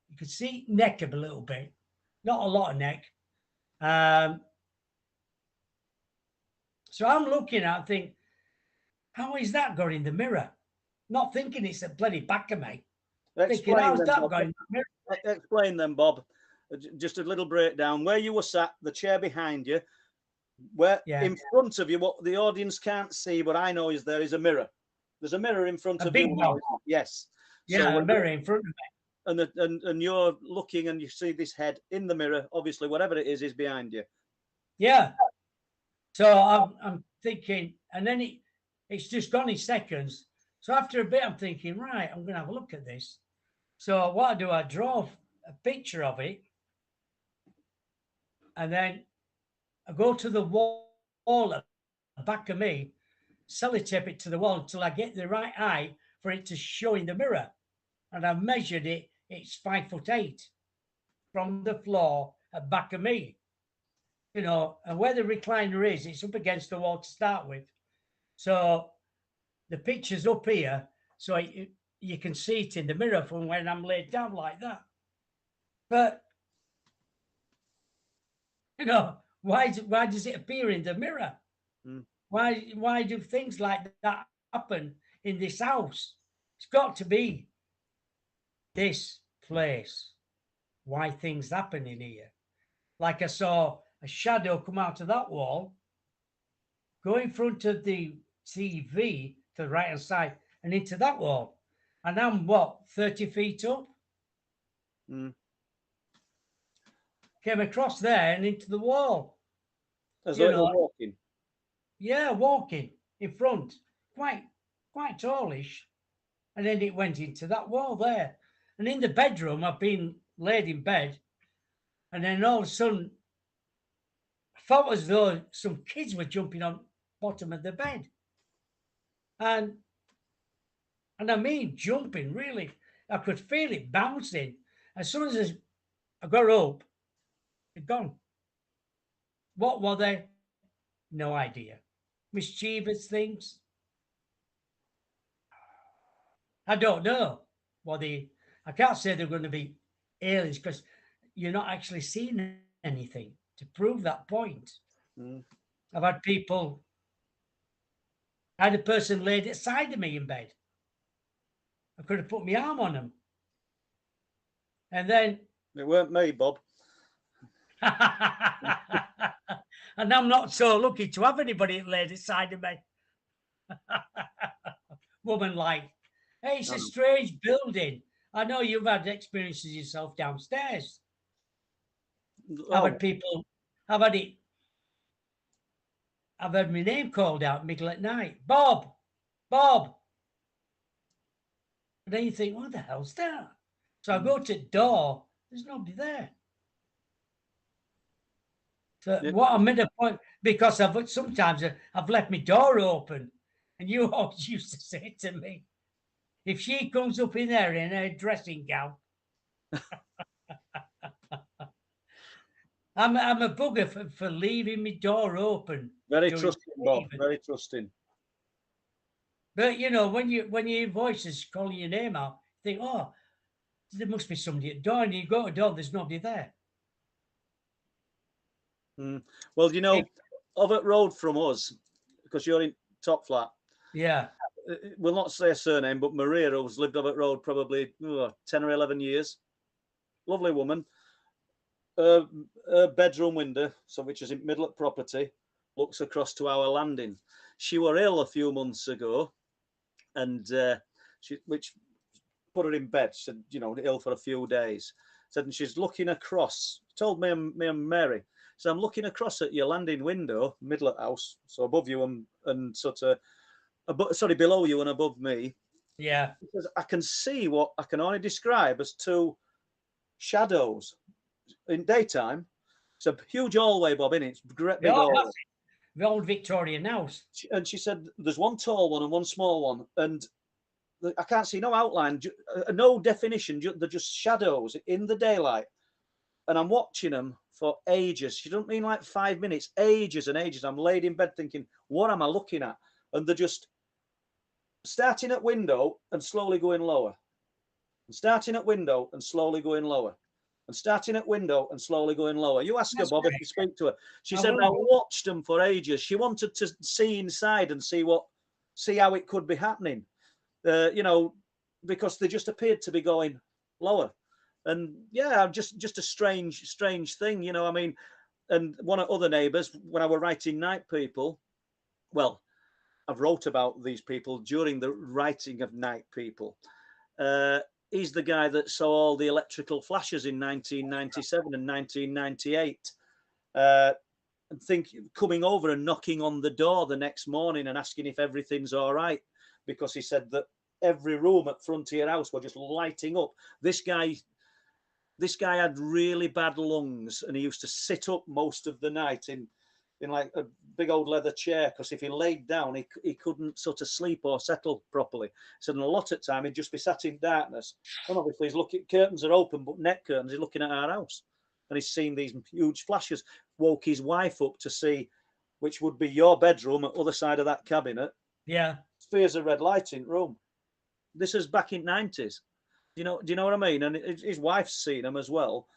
You can see neck a little bit, not a lot of neck. So I'm looking at it, think, how is that going in the mirror? Not thinking it's a bloody back of me. Thinking, how's that going in the mirror? Explain them, Bob. Just a little breakdown. Where you were sat, the chair behind you, where in front of you, what the audience can't see, but I know is there is a mirror. There's a mirror in front of you. One. Yes. Yeah, so a mirror in front of me. And you're looking and you see this head in the mirror. Obviously, whatever it is behind you. Yeah. So I'm thinking, and then it's just gone in seconds. So after a bit, I'm thinking, right, I'm going to have a look at this. So what I do, I draw a picture of it, and then I go to the wall at the back of me, sellotape it to the wall until I get the right height for it to show in the mirror. And I've measured it, it's 5'8" from the floor at back of me. You know, and where the recliner is, it's up against the wall to start with. So the picture's up here, so you can see it in the mirror from when I'm laid down like that. But, you know, why does it appear in the mirror? Why do things like that happen in this house? It's got to be this place. Why things happen in here? Like I saw a shadow come out of that wall, go in front of the TV to the right hand side and into that wall. And I'm what, 30 feet up? Came across there and into the wall. As though you're walking. Yeah, walking in front. Quite tallish. And then it went into that wall there. And in the bedroom, I've been laid in bed. And then all of a sudden, I felt as though some kids were jumping on bottom of the bed. And I mean jumping, really. I could feel it bouncing. As soon as I got up, they're gone. What were they? No idea. Mischievous things? I don't know. I can't say they're going to be aliens because you're not actually seeing anything to prove that point. I've had people, I had a person laid aside of me in bed. I could have put my arm on them. And then... It weren't me, Bob. And I'm not so lucky to have anybody laid aside of me. Woman like, hey, it's a strange building. I know you've had experiences yourself downstairs. I've had it I've heard my name called out middle at night. Bob, Bob. And then you think, what the hell's that? So I go to the door. There's nobody there. So Yeah. what I made a point, because sometimes I've left my door open, and you always used to say to me, if she comes up in there in her dressing gown, I'm a bugger for leaving my door open. Very during trusting, the Bob. evening. Very trusting. But you know, when you hear voices calling your name out, you think, oh, there must be somebody at the door, and you go to the door, there's nobody there. Well, you know, over road from us, because you're in top flat. Yeah. We'll not say a surname, but Maria, who's lived over road probably 10 or 11 years. Lovely woman. Her bedroom window, so which is in middle of property, looks across to our landing. She were ill a few months ago, and which put her in bed. She said, you know, ill for a few days. Said, and she's looking across. Told me and Mary. So I'm looking across at your landing window, middle of the house, so above you and sort of, below you and above me. Yeah. Because I can see what I can only describe as two shadows in daytime. It's a huge hallway, Bob, in it. It's great big hallway. The old Victorian house. And she said there's one tall one and one small one, and I can't see no outline, no definition. They're just shadows in the daylight, and I'm watching them for ages. She doesn't mean like 5 minutes, ages and ages. I'm laid in bed thinking, what am I looking at? And they're just starting at window and slowly going lower, and starting at window and slowly going lower, and starting at window and slowly going lower. You ask her, Bob, if you speak to her. She said, I watched them for ages. She wanted to see inside and see how it could be happening, you know, because they just appeared to be going lower. And yeah, just a strange thing, you know. I mean, and one of other neighbours, when I were writing Night People, well, I've wrote about these people during the writing of Night People. He's the guy that saw all the electrical flashes in 1997 and 1998. And coming over and knocking on the door the next morning and asking if everything's all right, because he said that every room at Frontier House were just lighting up. This guy had really bad lungs, and he used to sit up most of the night in like a big old leather chair, because if he laid down, he couldn't sort of sleep or settle properly. So a lot of time he'd just be sat in darkness. And obviously he's looking, curtains are open, but net curtains, he's looking at our house. And he's seen these huge flashes. Woke his wife up to see, which would be your bedroom at the other side of that cabinet. Yeah. Spheres of red light in room. This is back in 90s. Do you know what I mean? And his wife's seen them as well.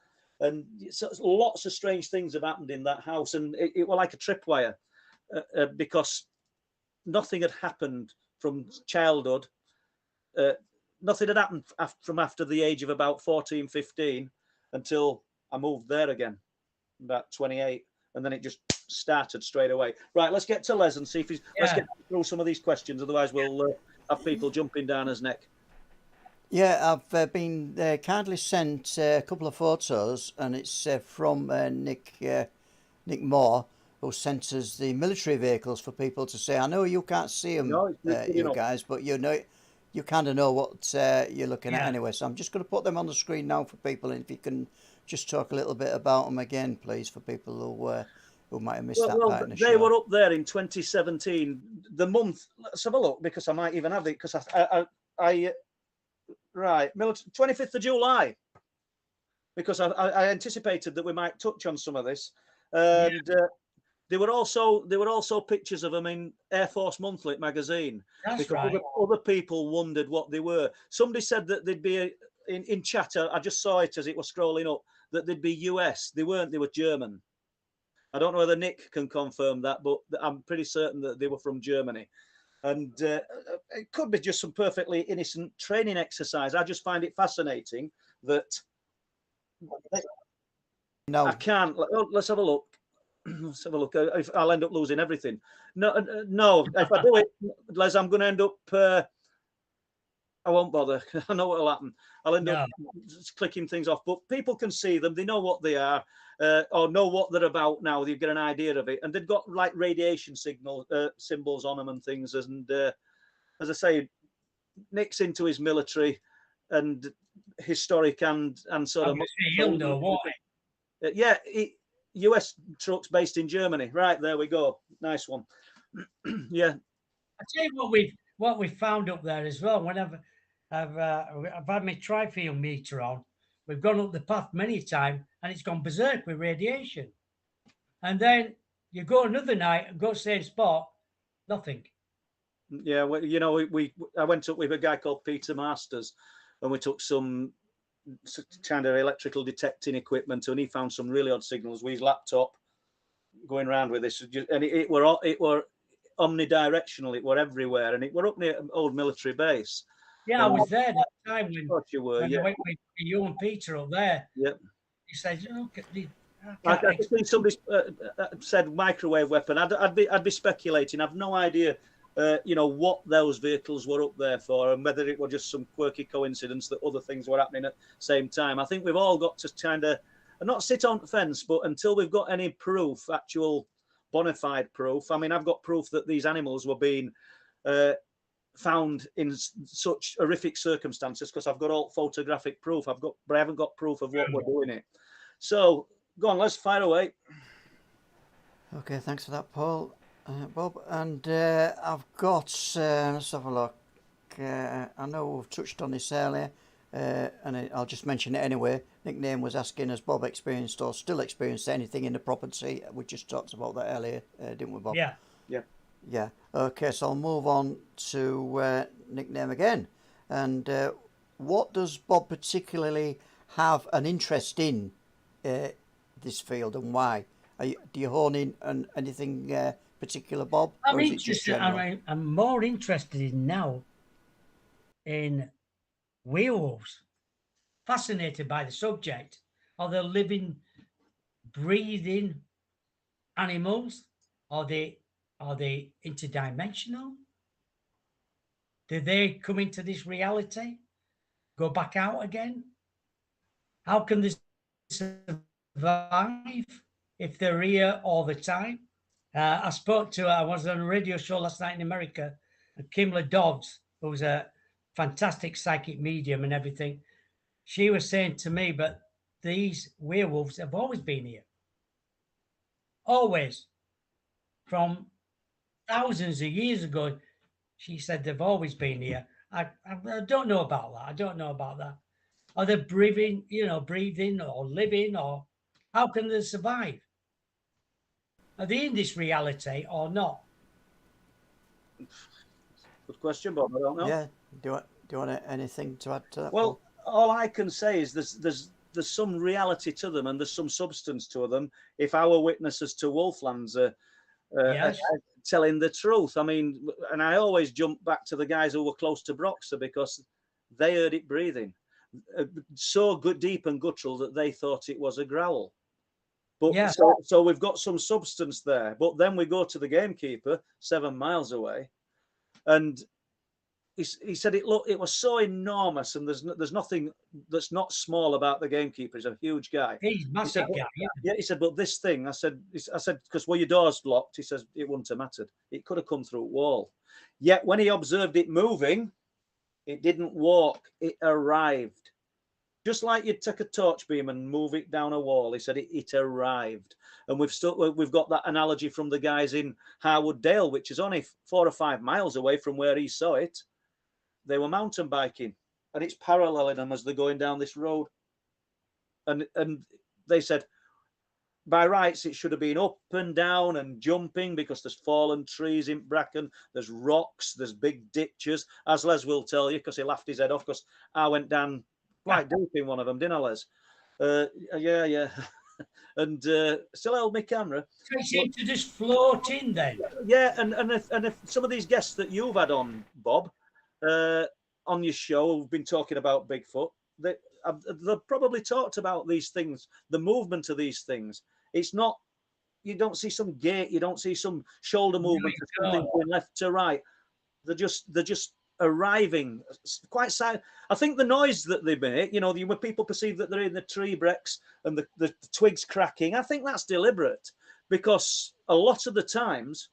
And so lots of strange things have happened in that house. And it was like a tripwire, because nothing had happened from childhood. Nothing had happened from after the age of about 14, 15 until I moved there again, about 28. And then it just started straight away. Right, let's get to Les and see if let's get through some of these questions. Otherwise, we'll have people jumping down his neck. Yeah, I've been kindly sent a couple of photos, and it's from Nick Moore, who sent us the military vehicles for people to see. I know you can't see them, you guys, but you know, you kind of know what you're looking at anyway. So I'm just going to put them on the screen now for people, and if you can just talk a little bit about them again, please, for people who might have missed that part in the show. They were up there in 2017, the month. Let's have a look, because I might even have it, because I right, 25th of July, because I anticipated that we might touch on some of this, and there were also pictures of them in Air Force Monthly magazine. That's because right. other people wondered what they were. Somebody said that they'd be in chat. I just saw it as it was scrolling up, that they'd be US. They weren't. They were German. I don't know whether Nick can confirm that, but I'm pretty certain that they were from Germany. And it could be just some perfectly innocent training exercise. I just find it fascinating that I can't. Let's have a look. Let's have a look. I'll end up losing everything. No. If I do it, Les, I'm going to end up I won't bother. I know what'll happen. I'll end up No. just clicking things off. But people can see them. They know what they are, or know what they're about now. They get an idea of it, and they've got like radiation signal symbols on them and things. And as I say, Nick's into his military and historic and sort of. Obviously, he'll know what. Yeah, US trucks based in Germany. Right, there we go. Nice one. Yeah. I tell you what we found up there as well. Whenever I've had my tri-field meter on, we've gone up the path many times, and it's gone berserk with radiation. And then you go another night and go to the same spot, nothing. Yeah, well, you know, I went up with a guy called Peter Masters, and we took some kind of electrical detecting equipment, and he found some really odd signals with his laptop going around with this, and it were omnidirectional. It were everywhere, and it were up near an old military base. Yeah, I was there that time Of course you were. when Yeah. I went with you and Peter up there. Yep. He said, "Look at the." I think somebody said microwave weapon. I'd be speculating. I've no idea, you know, what those vehicles were up there for, and whether it were just some quirky coincidence that other things were happening at the same time. I think we've all got to kind of not sit on the fence, but until we've got any proof, actual bona fide proof. I mean, I've got proof that these animals were being found in such horrific circumstances because I've got all photographic proof. But I haven't got proof of what we're doing it. So go on, let's fire away. Okay, thanks for that, Paul, Bob. And I've got, let's have a look. I know we've touched on this earlier, and I'll just mention it anyway. Nickname was asking, has Bob experienced or still experienced anything in the property? We just talked about that earlier, didn't we, Bob? Yeah. Yeah. Yeah. Okay, so I'll move on to Nickname again. And what does Bob particularly have an interest in this field, and why? Do you hone in on anything particular, Bob? I'm or is it just interested. general? I'm more interested in now in werewolves. Fascinated by the subject. Are they living, breathing animals? Are they interdimensional? Do they come into this reality, go back out again? How can they survive if they're here all the time? I was on a radio show last night in America, Kimla Dobbs, who's a fantastic psychic medium and everything. She was saying to me, but these werewolves have always been here. Always. From thousands of years ago, she said they've always been here. I don't know about that. I don't know about that. Are they breathing or living, or how can they survive? Are they in this reality or not? Good question, Bob. I don't know. Yeah. Do you want anything to add to that? Well, Paul? all I can say is there's some reality to them, and there's some substance to them. If our witnesses to Wolflands are Yes. telling the truth, I mean, and I always jump back to the guys who were close to Broxer because they heard it breathing so good, deep and guttural that they thought it was a growl. But Yeah. so we've got some substance there. But then we go to the gamekeeper 7 miles away, and he said it was so enormous, and there's nothing that's not small about the gamekeeper. He's a huge guy. He's a massive guy. Yeah, he said, but this thing, I said, because were your doors locked? He says it wouldn't have mattered. It could have come through a wall. Yet when he observed it moving, it didn't walk. It arrived. Just like you'd take a torch beam and move it down a wall. He said it arrived. And we've got that analogy from the guys in Harwood Dale, which is only 4 or 5 miles away from where he saw it. They were mountain biking, and it's paralleling them as they're going down this road. And they said, by rights, it should have been up and down and jumping because there's fallen trees in Bracken, there's rocks, there's big ditches, as Les will tell you, because he laughed his head off because I went down quite deep in one of them, didn't I, Les? Yeah. And still held my camera. So it seemed to just float in then. Yeah, and if some of these guests that you've had on, Bob, on your show who've been talking about Bigfoot, they've probably talked about these things, the movement of these things. It's not, you don't see some gait, you don't see some shoulder movement, something going left to right. They're just arriving quite silent. I think the noise that they make, you know, when people perceive that they're in the tree brecks and the twigs cracking, I think that's deliberate, because a lot of the times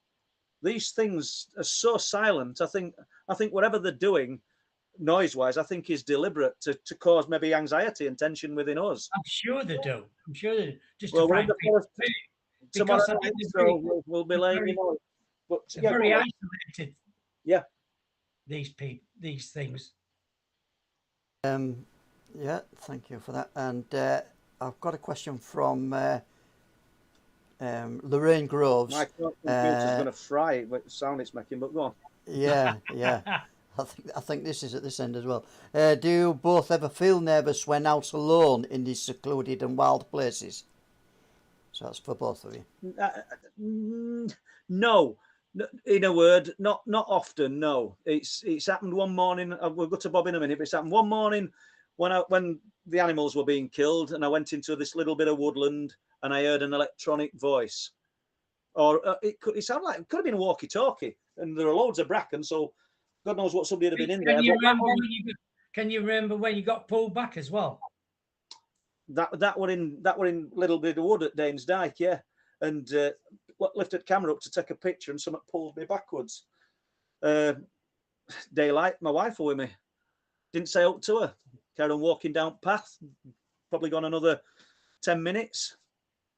these things are so silent. I think whatever they're doing noise-wise, I think is deliberate to cause maybe anxiety and tension within us. I'm sure they do. I'm sure they do. Just Well, to we're in frighten the people. forest tomorrow Because I night, think they're so very, we'll be letting you know. But yeah, very go on. isolated. Yeah. These people, these things. Yeah, thank you for that. And I've got a question from Lorraine Groves. My computer's going to fry with the sound it's making, but go on. Yeah. I think this is at this end as well. Do you both ever feel nervous when out alone in these secluded and wild places? So that's for both of you. No, in a word, not often. No, it's happened one morning. We'll go to Bob in a minute, but it's happened one morning when the animals were being killed, and I went into this little bit of woodland, and I heard an electronic voice, or it sounded like it could have been a walkie-talkie, and there are loads of bracken, so God knows what somebody had been in there. Can you remember when you got pulled back as well? That were in little bit of wood at Danes Dyke, yeah, and lifted camera up to take a picture, and something pulled me backwards. Daylight, my wife were with me. Didn't say out to her. Carried on walking down path. Probably gone another 10 minutes.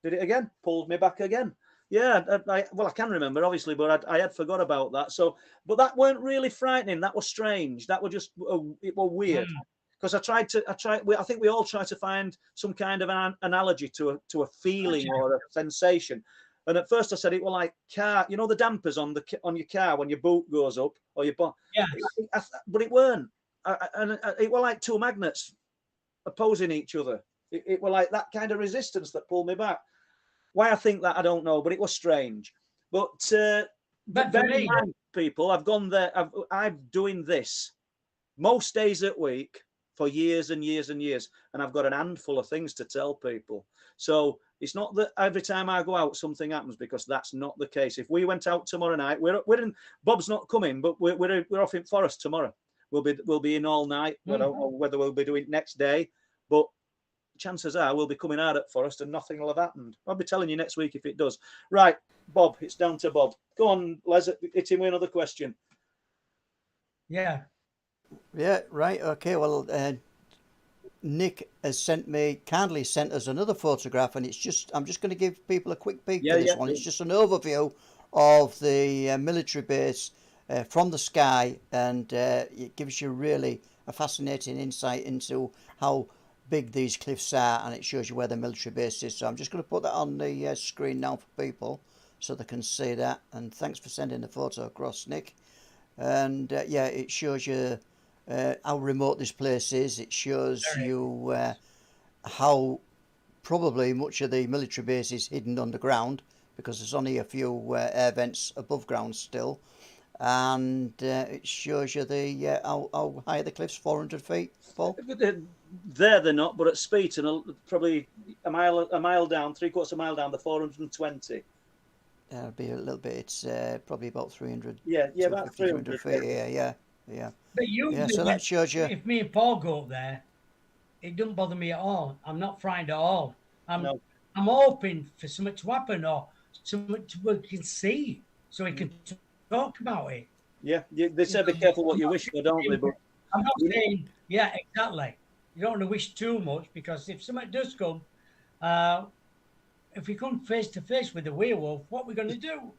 Did it again. Pulled me back again. Yeah, I can remember, obviously, but I had forgot about that. So, but that weren't really frightening. That was strange. That was just, it was weird. Because I think we all try to find some kind of an analogy to a feeling or a sensation. And at first I said it was like car, you know, the dampers on your car when your boot goes up or your butt. Yeah. But it weren't. It was like two magnets opposing each other. It was like that kind of resistance that pulled me back. Why I think that, I don't know, but it was strange. But for me, people, I've gone there. I'm doing this most days at week for years and years and years, and I've got an handful of things to tell people. So it's not that every time I go out something happens, because that's not the case. If we went out tomorrow night, we're in. Bob's not coming, but we're off in Forest tomorrow. We'll be in all night. I don't know whether we'll be doing it next day, but chances are we'll be coming out at Forest and nothing will have happened. I'll be telling you next week if it does. Right, Bob, it's down to Bob. Go on, Les, hit him with another question. Yeah, right, okay. Well, Nick has kindly sent us another photograph, and I'm just going to give people a quick peek at this one. It's just an overview of the military base from the sky, and it gives you really a fascinating insight into how big these cliffs are, and it shows you where the military base is. So I'm just going to put that on the screen now for people so they can see that. And thanks for sending the photo across, Nick. And yeah, it shows you how remote this place is. It shows you how probably much of the military base is hidden underground, because there's only a few air vents above ground still. And it shows you how high are the cliffs, 400 feet, Paul? They're not, but at Speeton, probably a mile down, 3/4 mile down, the 420. That'll be a little bit. It's probably about 300. Yeah, about 300 feet. Yeah. But usually, so that shows you. If me and Paul go up there, it doesn't bother me at all. I'm not frightened at all. I'm hoping for something to happen or something we can see, so we can talk about it. Yeah, they say be careful what you wish for, don't they? But I'm not saying, yeah, exactly. You don't want to wish too much, because if something does come, if we come face to face with the werewolf, what are we going to do?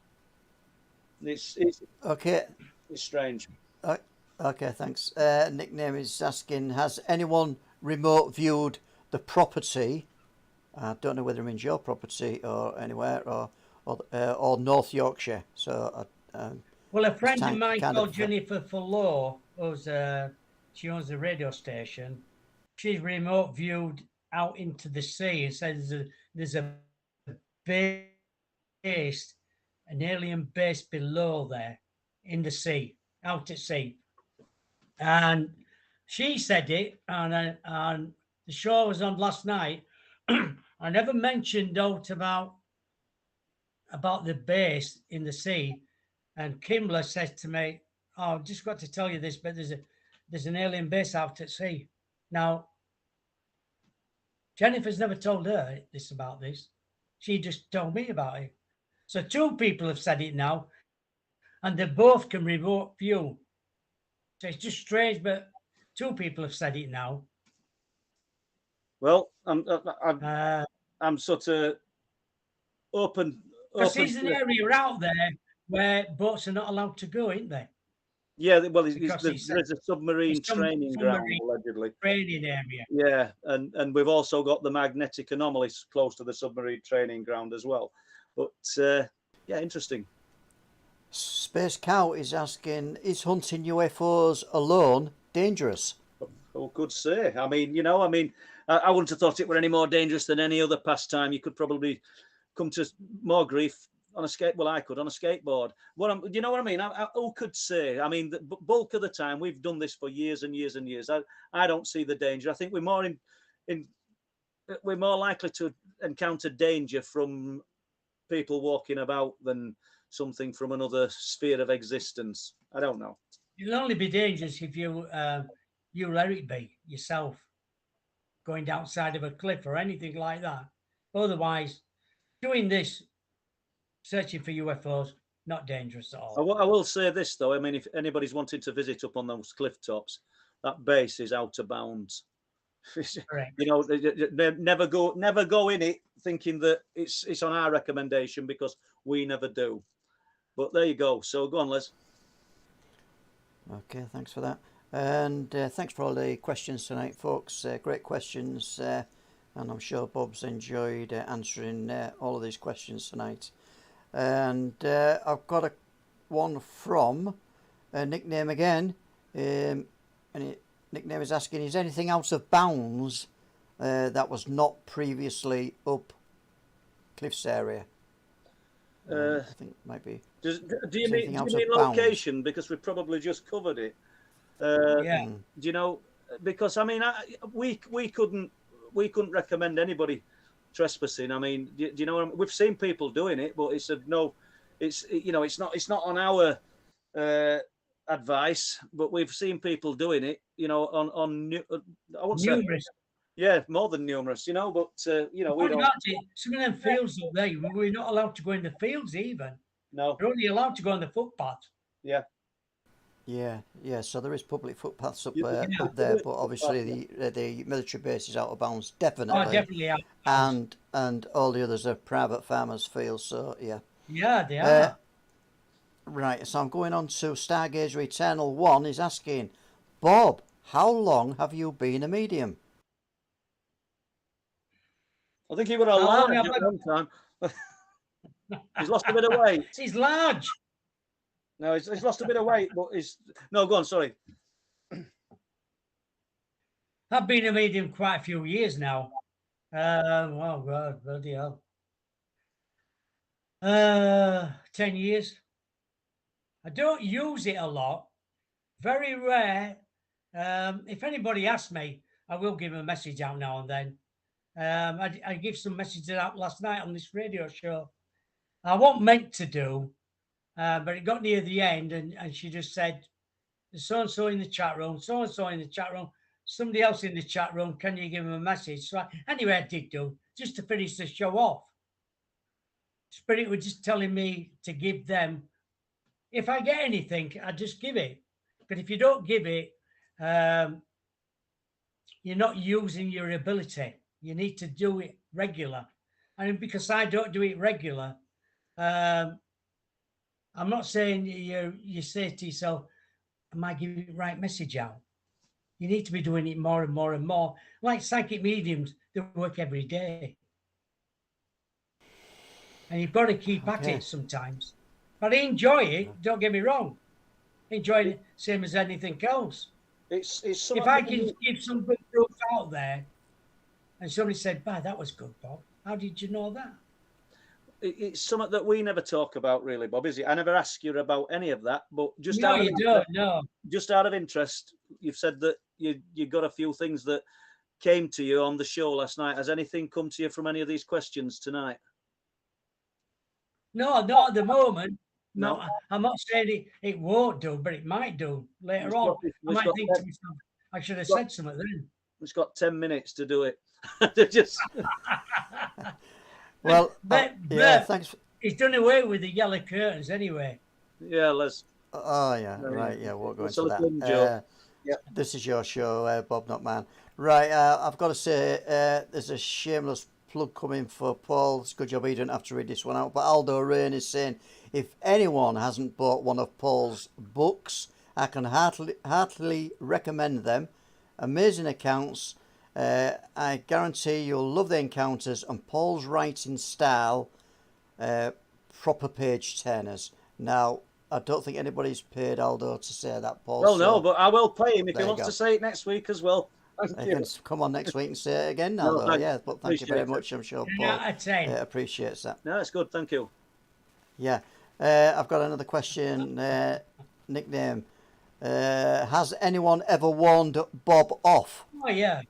It's okay. It's strange. Okay, thanks. Nickname is asking, has anyone remote viewed the property? I don't know whether it means your property or anywhere, or North Yorkshire. So, well, a friend of mine called Jennifer Fuller, she owns a radio station. She's remote viewed out into the sea and says there's a base, an alien base below there in the sea, out at sea. And she said it, and the show was on last night. I never mentioned out about the base in the sea, and Kimler says to me, oh, I've just got to tell you this, but there's an alien base out at sea. Now, Jennifer's never told her this about this. She just told me about it. So two people have said it now, and they both can remote view. So it's just strange, but two people have said it now. Well, Uh, I'm sort of open. Because Open there's an to, area out there where boats are not allowed to go, isn't there? yeah, well, Because it's there is a submarine training ground submarine allegedly. training area. Yeah, and we've also got the magnetic anomalies close to the submarine training ground as well. But yeah, interesting. Space Cow is asking, is hunting UFOs alone dangerous? Who could say? I mean, I wouldn't have thought it were any more dangerous than any other pastime. You could probably come to more grief on a skate. Well, I could on a skateboard. You know what I mean? Who could say? I mean, the bulk of the time we've done this for years and years and years. I don't see the danger. I think we're more likely to encounter danger from people walking about than something from another sphere of existence. I don't know. It'll only be dangerous if you let it be yourself, going outside of a cliff or anything like that. Otherwise, doing this, searching for UFOs, not dangerous at all. I will say this though. I mean, if anybody's wanting to visit up on those cliff tops, that base is out of bounds. Correct. You know, never go in it thinking that it's on our recommendation, because we never do. But there you go. So go on, Les. Okay, thanks for that. And thanks for all the questions tonight, folks. Great questions. And I'm sure Bob's enjoyed answering all of these questions tonight. And I've got one from a nickname again. And nickname is asking, is anything out of bounds that was not previously up Cliffs area? I think might be. Do you mean location? Bounds? Because we probably just covered it. Yeah. Do you know? Because I mean, we couldn't recommend anybody trespassing. I mean, do you know what I mean? We've seen people doing it, but it's it's not on our advice. But we've seen people doing it. You know, on I won't say. Numerous. Yeah, more than numerous. You know, but we don't. Some of them fields up there, we're not allowed to go in the fields even. No, we're only allowed to go on the footpath. Yeah. Yeah. So there is public footpaths up there, but obviously the military base is out of bounds, definitely. Oh, definitely out of bounds. And all the others are private farmers' fields. So yeah. Yeah, they are. Right. So I'm going on to Stargazer Eternal 1. Is asking, Bob, how long have you been a medium? I think he was a large at one time. He's lost a bit of weight. He's large. No, he's lost a bit of weight, but no. Go on, sorry. I've been a medium quite a few years now. Oh God, bloody hell. 10 years. I don't use it a lot. Very rare. If anybody asks me, I will give a message out now and then. I give some messages out last night on this radio show. I wasn't meant to do, but it got near the end, and she just said, so and so in the chat room, so and so in the chat room, somebody else in the chat room. Can you give them a message? So anyway, I did do, just to finish the show off. Spirit was just telling me to give them. If I get anything, I just give it. But if you don't give it, you're not using your ability. You need to do it regular. And because I don't do it regular, I'm not saying you say to yourself, am I giving the right message out? You need to be doing it more and more and more. Like psychic mediums, they work every day. And you've got to keep at it sometimes. But I enjoy it, don't get me wrong. Enjoy it same as anything else. If I can give some good proof out there, and somebody said, that was good, Bob. How did you know that? It's something that we never talk about, really, Bob, is it? I never ask you about any of that, but just out of interest, you've said that you got a few things that came to you on the show last night. Has anything come to you from any of these questions tonight? No, not at the moment. No, No. I'm not saying it won't do, but it might do later on. I might think to myself, I should have said something then. It's got 10 minutes to do it. Just Well, but yeah, thanks. he's done away with the yellow curtains anyway. yeah, let's. Oh, yeah, right, yeah, we'll go It's into a little that. joke. Yeah, this is your show, Bob, not man. Right, I've got to say, there's a shameless plug coming for Paul. It's a good job he didn't have to read this one out. But Aldo Rain is saying, if anyone hasn't bought one of Paul's books, I can heartily recommend them. Amazing accounts. I guarantee you'll love the encounters and Paul's writing style, proper page turners. Now, I don't think anybody's paid Aldo to say that, Paul. Well, no, but I will pay him if he there you wants go. to say it next week as well. Thank He you. can come on next week and say it again, No, Aldo. thanks. Yeah, but thank you very Appreciate much. I'm sure 10 Paul out of 10. appreciates that. No, it's good. Thank you. Yeah. I've got another question. Nickname. Has anyone ever warned Bob off? Oh, yeah.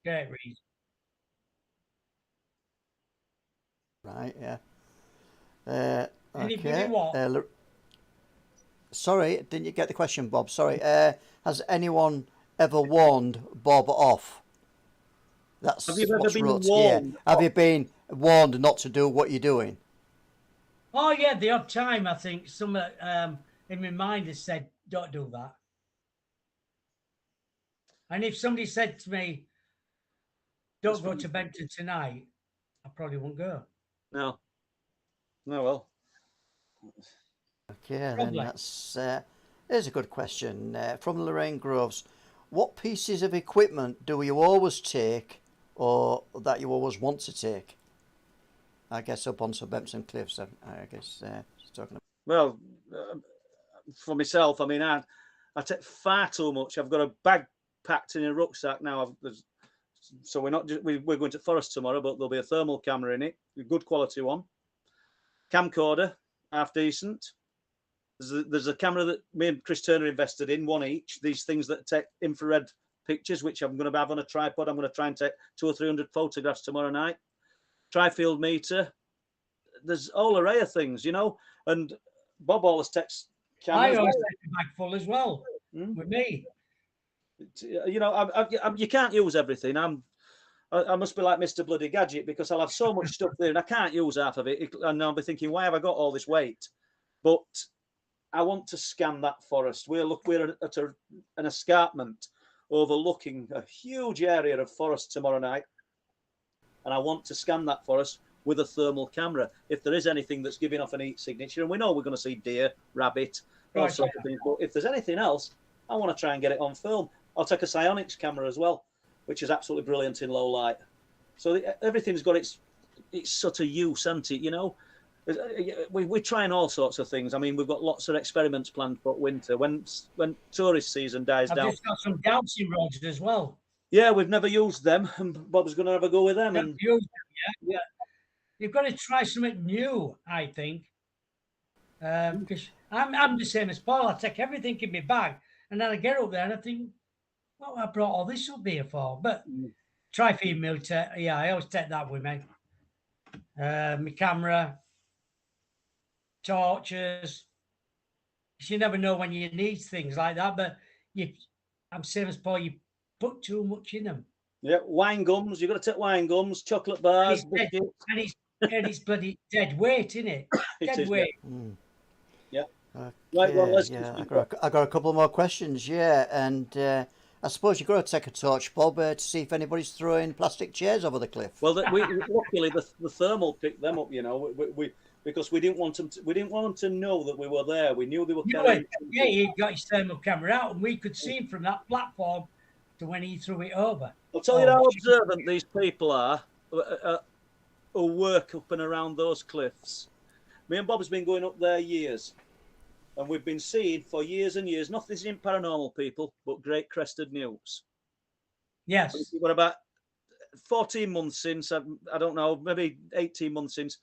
Great reason. Right, yeah. Anybody Okay. what? Sorry, didn't you get the question, Bob? Sorry. Has anyone ever warned Bob off? That's Have you ever what's been wrote warned here. Have you been warned not to do what you're doing? Oh, yeah, the odd time, I think, some in my mind has said, don't do that. And if somebody said to me, don't go to Benton tonight, I probably won't go. No. No, well. Okay, then Probably. that's here's a good question from Lorraine Groves. What pieces of equipment do you always take, or that you always want to take? I guess up on Southampton Cliffs. I guess she's talking about. Well, for myself, I mean, I take far too much. I've got a bag packed in a rucksack now. So we're not just, we're going to Forest tomorrow, but there'll be a thermal camera in it, a good quality one. Camcorder, half decent. There's a camera that me and Chris Turner invested in, one each. These things that take infrared pictures, which I'm going to have on a tripod. I'm going to try and take 200 or 300 photographs tomorrow night. Tri-field meter. There's all array of things, you know. And Bob always takes cameras. I always take a bag full as well with me. You know, you can't use everything. I must be like Mr. Bloody Gadget because I'll have so much stuff there and I can't use half of it. And I'll be thinking, why have I got all this weight? But I want to scan that forest. We're at an escarpment overlooking a huge area of forest tomorrow night. And I want to scan that forest with a thermal camera. If there is anything that's giving off an heat signature, and we know we're going to see deer, rabbit, all sorts of things. But if there's anything else, I want to try and get it on film. I'll take a Psionics camera as well, which is absolutely brilliant in low light. So everything's got its sort of use, hasn't it? You know, we're trying all sorts of things. I mean, we've got lots of experiments planned for winter when tourist season dies down. I've just got some dowsing rods as well. Yeah, we've never used them, and Bob's going to have a go with them. And Used them, yeah. You've got to try something new, I think. Because I'm the same as Paul. I take everything in my bag, and then I get up there and I think, what I brought all this up here for? But tri-field meter, yeah, I always take that with me. My camera, torches. You never know when you need things like that, but I'm same as Paul. You put too much in them. Yeah, wine gums. You've got to take wine gums, chocolate bars, biscuits. And it's bloody dead weight, isn't it? Dead weight. Yeah. Okay, Right, well, let's I got a couple more questions. Yeah, and I suppose you've got to take a torch, Bob, to see if anybody's throwing plastic chairs over the cliff. Well, luckily the thermal picked them up. You know, we because we didn't want them. We didn't want them to know that we were there. We knew they were carrying. Yeah, he got his thermal camera out, and we could see him from that platform to when he threw it over. I'll tell you how observant these people are who work up and around those cliffs. Me and Bob's been going up there years, and we've been seeing for years and years. Nothing in paranormal, people, but great crested newts. Yes. We've got about 14 months since, I don't know, maybe 18 months since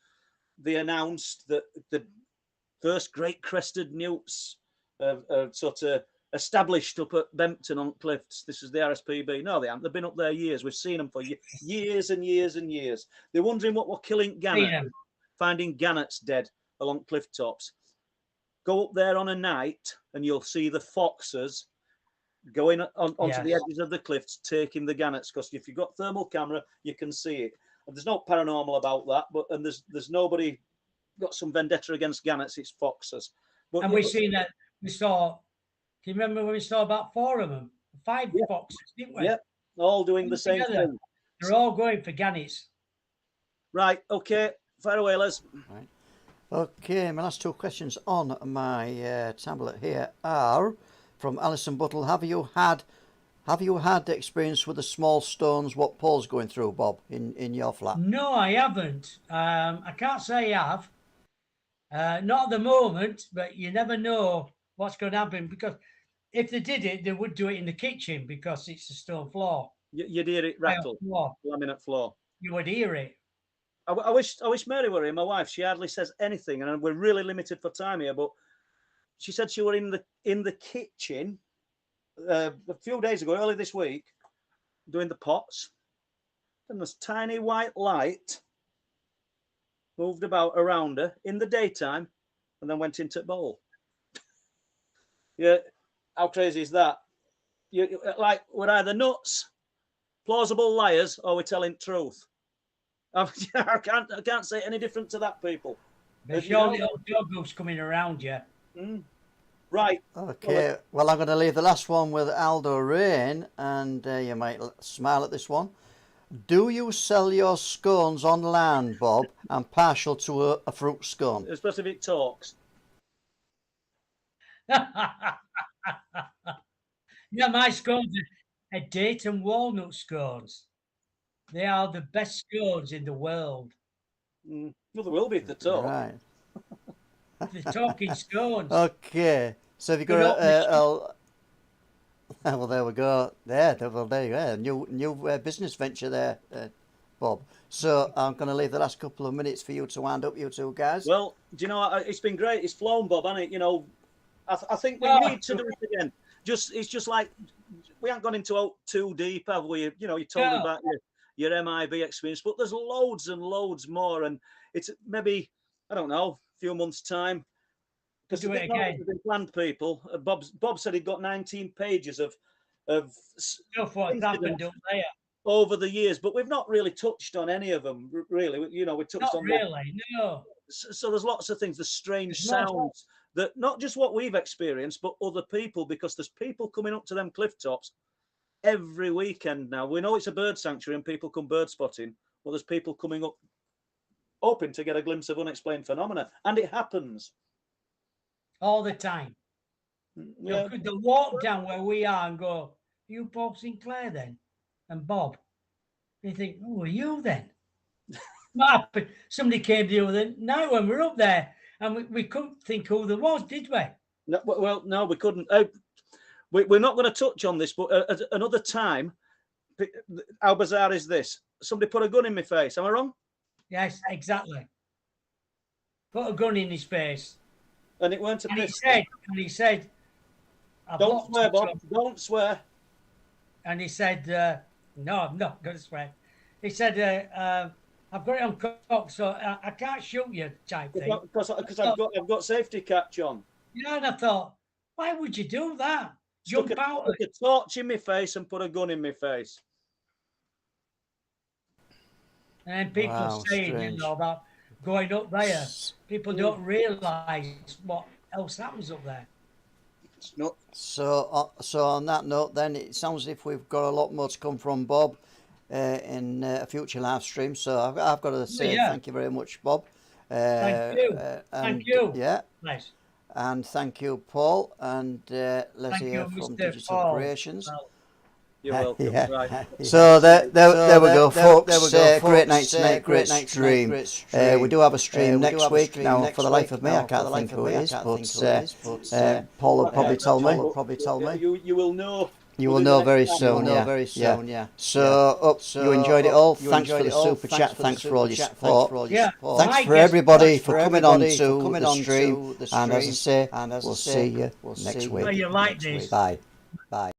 they announced that the first great crested newts sort of established up at Bempton on Cliffs. This is the RSPB. No, they haven't. They've been up there years. We've seen them for years and years and years. They're wondering what we're killing gannet, finding gannets dead. along cliff tops. Go up there on a night and you'll see the foxes going onto the edges of the cliffs, taking the gannets. Because if you've got thermal camera, you can see it. And there's no paranormal about that, and there's nobody got some vendetta against gannets. It's foxes. But, and we've seen that. We saw. Do you remember when we saw about 4 of them, 5 foxes, didn't we? Yeah, all doing the same thing. They're all going for gannets. Right. Okay. Fire away, Les. Right. Okay, my last 2 questions on my tablet here are from Alison Buttle. Have you had the experience with the small stones what Paul's going through, Bob, in your flat? No, I haven't. I can't say I have. Not at the moment, but you never know what's going to happen, because if they did it, they would do it in the kitchen because it's a stone floor. You'd hear it rattle, laminate floor. You would hear it. I wish Mary were here, my wife. She hardly says anything, and we're really limited for time here. But she said she were in the kitchen a few days ago, early this week, doing the pots, and this tiny white light moved about around her in the daytime, and then went into the bowl. Yeah, how crazy is that? Like, we're either nuts, plausible liars, or we're telling truth. I can't say any different to that, people. There's your little dog who's coming around you. Right. Okay. Well, I'm going to leave the last one with Aldo Rain, and you might smile at this one. Do you sell your scones on land, Bob, and partial to a fruit scone? Especially if it talks. Yeah, my scones are date and walnut scones. They are the best scones in the world. Well, there will be if they talk. Right. The talking scones. Okay. So have you got well, there we go. There you go. New business venture there, Bob. So I'm going to leave the last couple of minutes for you to wind up, you 2 guys. Well, do you know, it's been great. It's flown, Bob, hasn't it? You know, I think we need to do it again. It's just like, we haven't gone into too deep, have we? You know, you told me about your MIB experience, but there's loads and loads more, and it's maybe, I don't know, a few months' time. Because do it again. Planned, people. Bob said he'd got 19 pages of stuff what's happened up there over the years, but we've not really touched on any of them. Really, you know, we touched on really. No. So there's lots of things. The strange sounds that not just what we've experienced, but other people, because there's people coming up to them cliff tops every weekend now. We know it's a bird sanctuary and people come bird spotting, but there's people coming up hoping to get a glimpse of unexplained phenomena, and it happens all the time. Yeah. You could walk down where we are and go, "You Paul Sinclair then?" And Bob, you think, "Oh, are you then?" What happened? Somebody came the other night when we were up there, and we couldn't think who there was, did we? No, well, no, we couldn't. We're not going to touch on this, but at another time. How bizarre is this? Somebody put a gun in my face. Am I wrong? Yes, exactly. Put a gun in his face. And it weren't a and pistol. He said, don't swear, Bob. Don't swear. And he said, no, I'm not going to swear. He said, I've got it on cock, so I can't shoot you, type thing. Because I've got safety catch on. Yeah, and I thought, why would you do that? Jump out. Put a torch in my face and put a gun in my face. And people saying, you know, about going up there. People don't realise what else happens up there. It's not. So on that note, then it sounds as if we've got a lot more to come from Bob in a future live stream. So I've got to say thank you very much, Bob. Thank you. Thank you. Yeah. Nice. And thank you, Paul, and let's hear from Digital Creations. You're welcome. Yeah. Right. So there we go, folks. Great night tonight, great stream. We do have a stream next week. Now, for the life of me, I can't think who it is, but Paul will probably tell me. You will know. You will know very soon, yeah. So, you enjoyed it all. Thanks for the super chat. Thanks for all your support. Thanks for everybody for coming on to the stream. And as I say, we'll see you next week. You like this. Bye. Bye.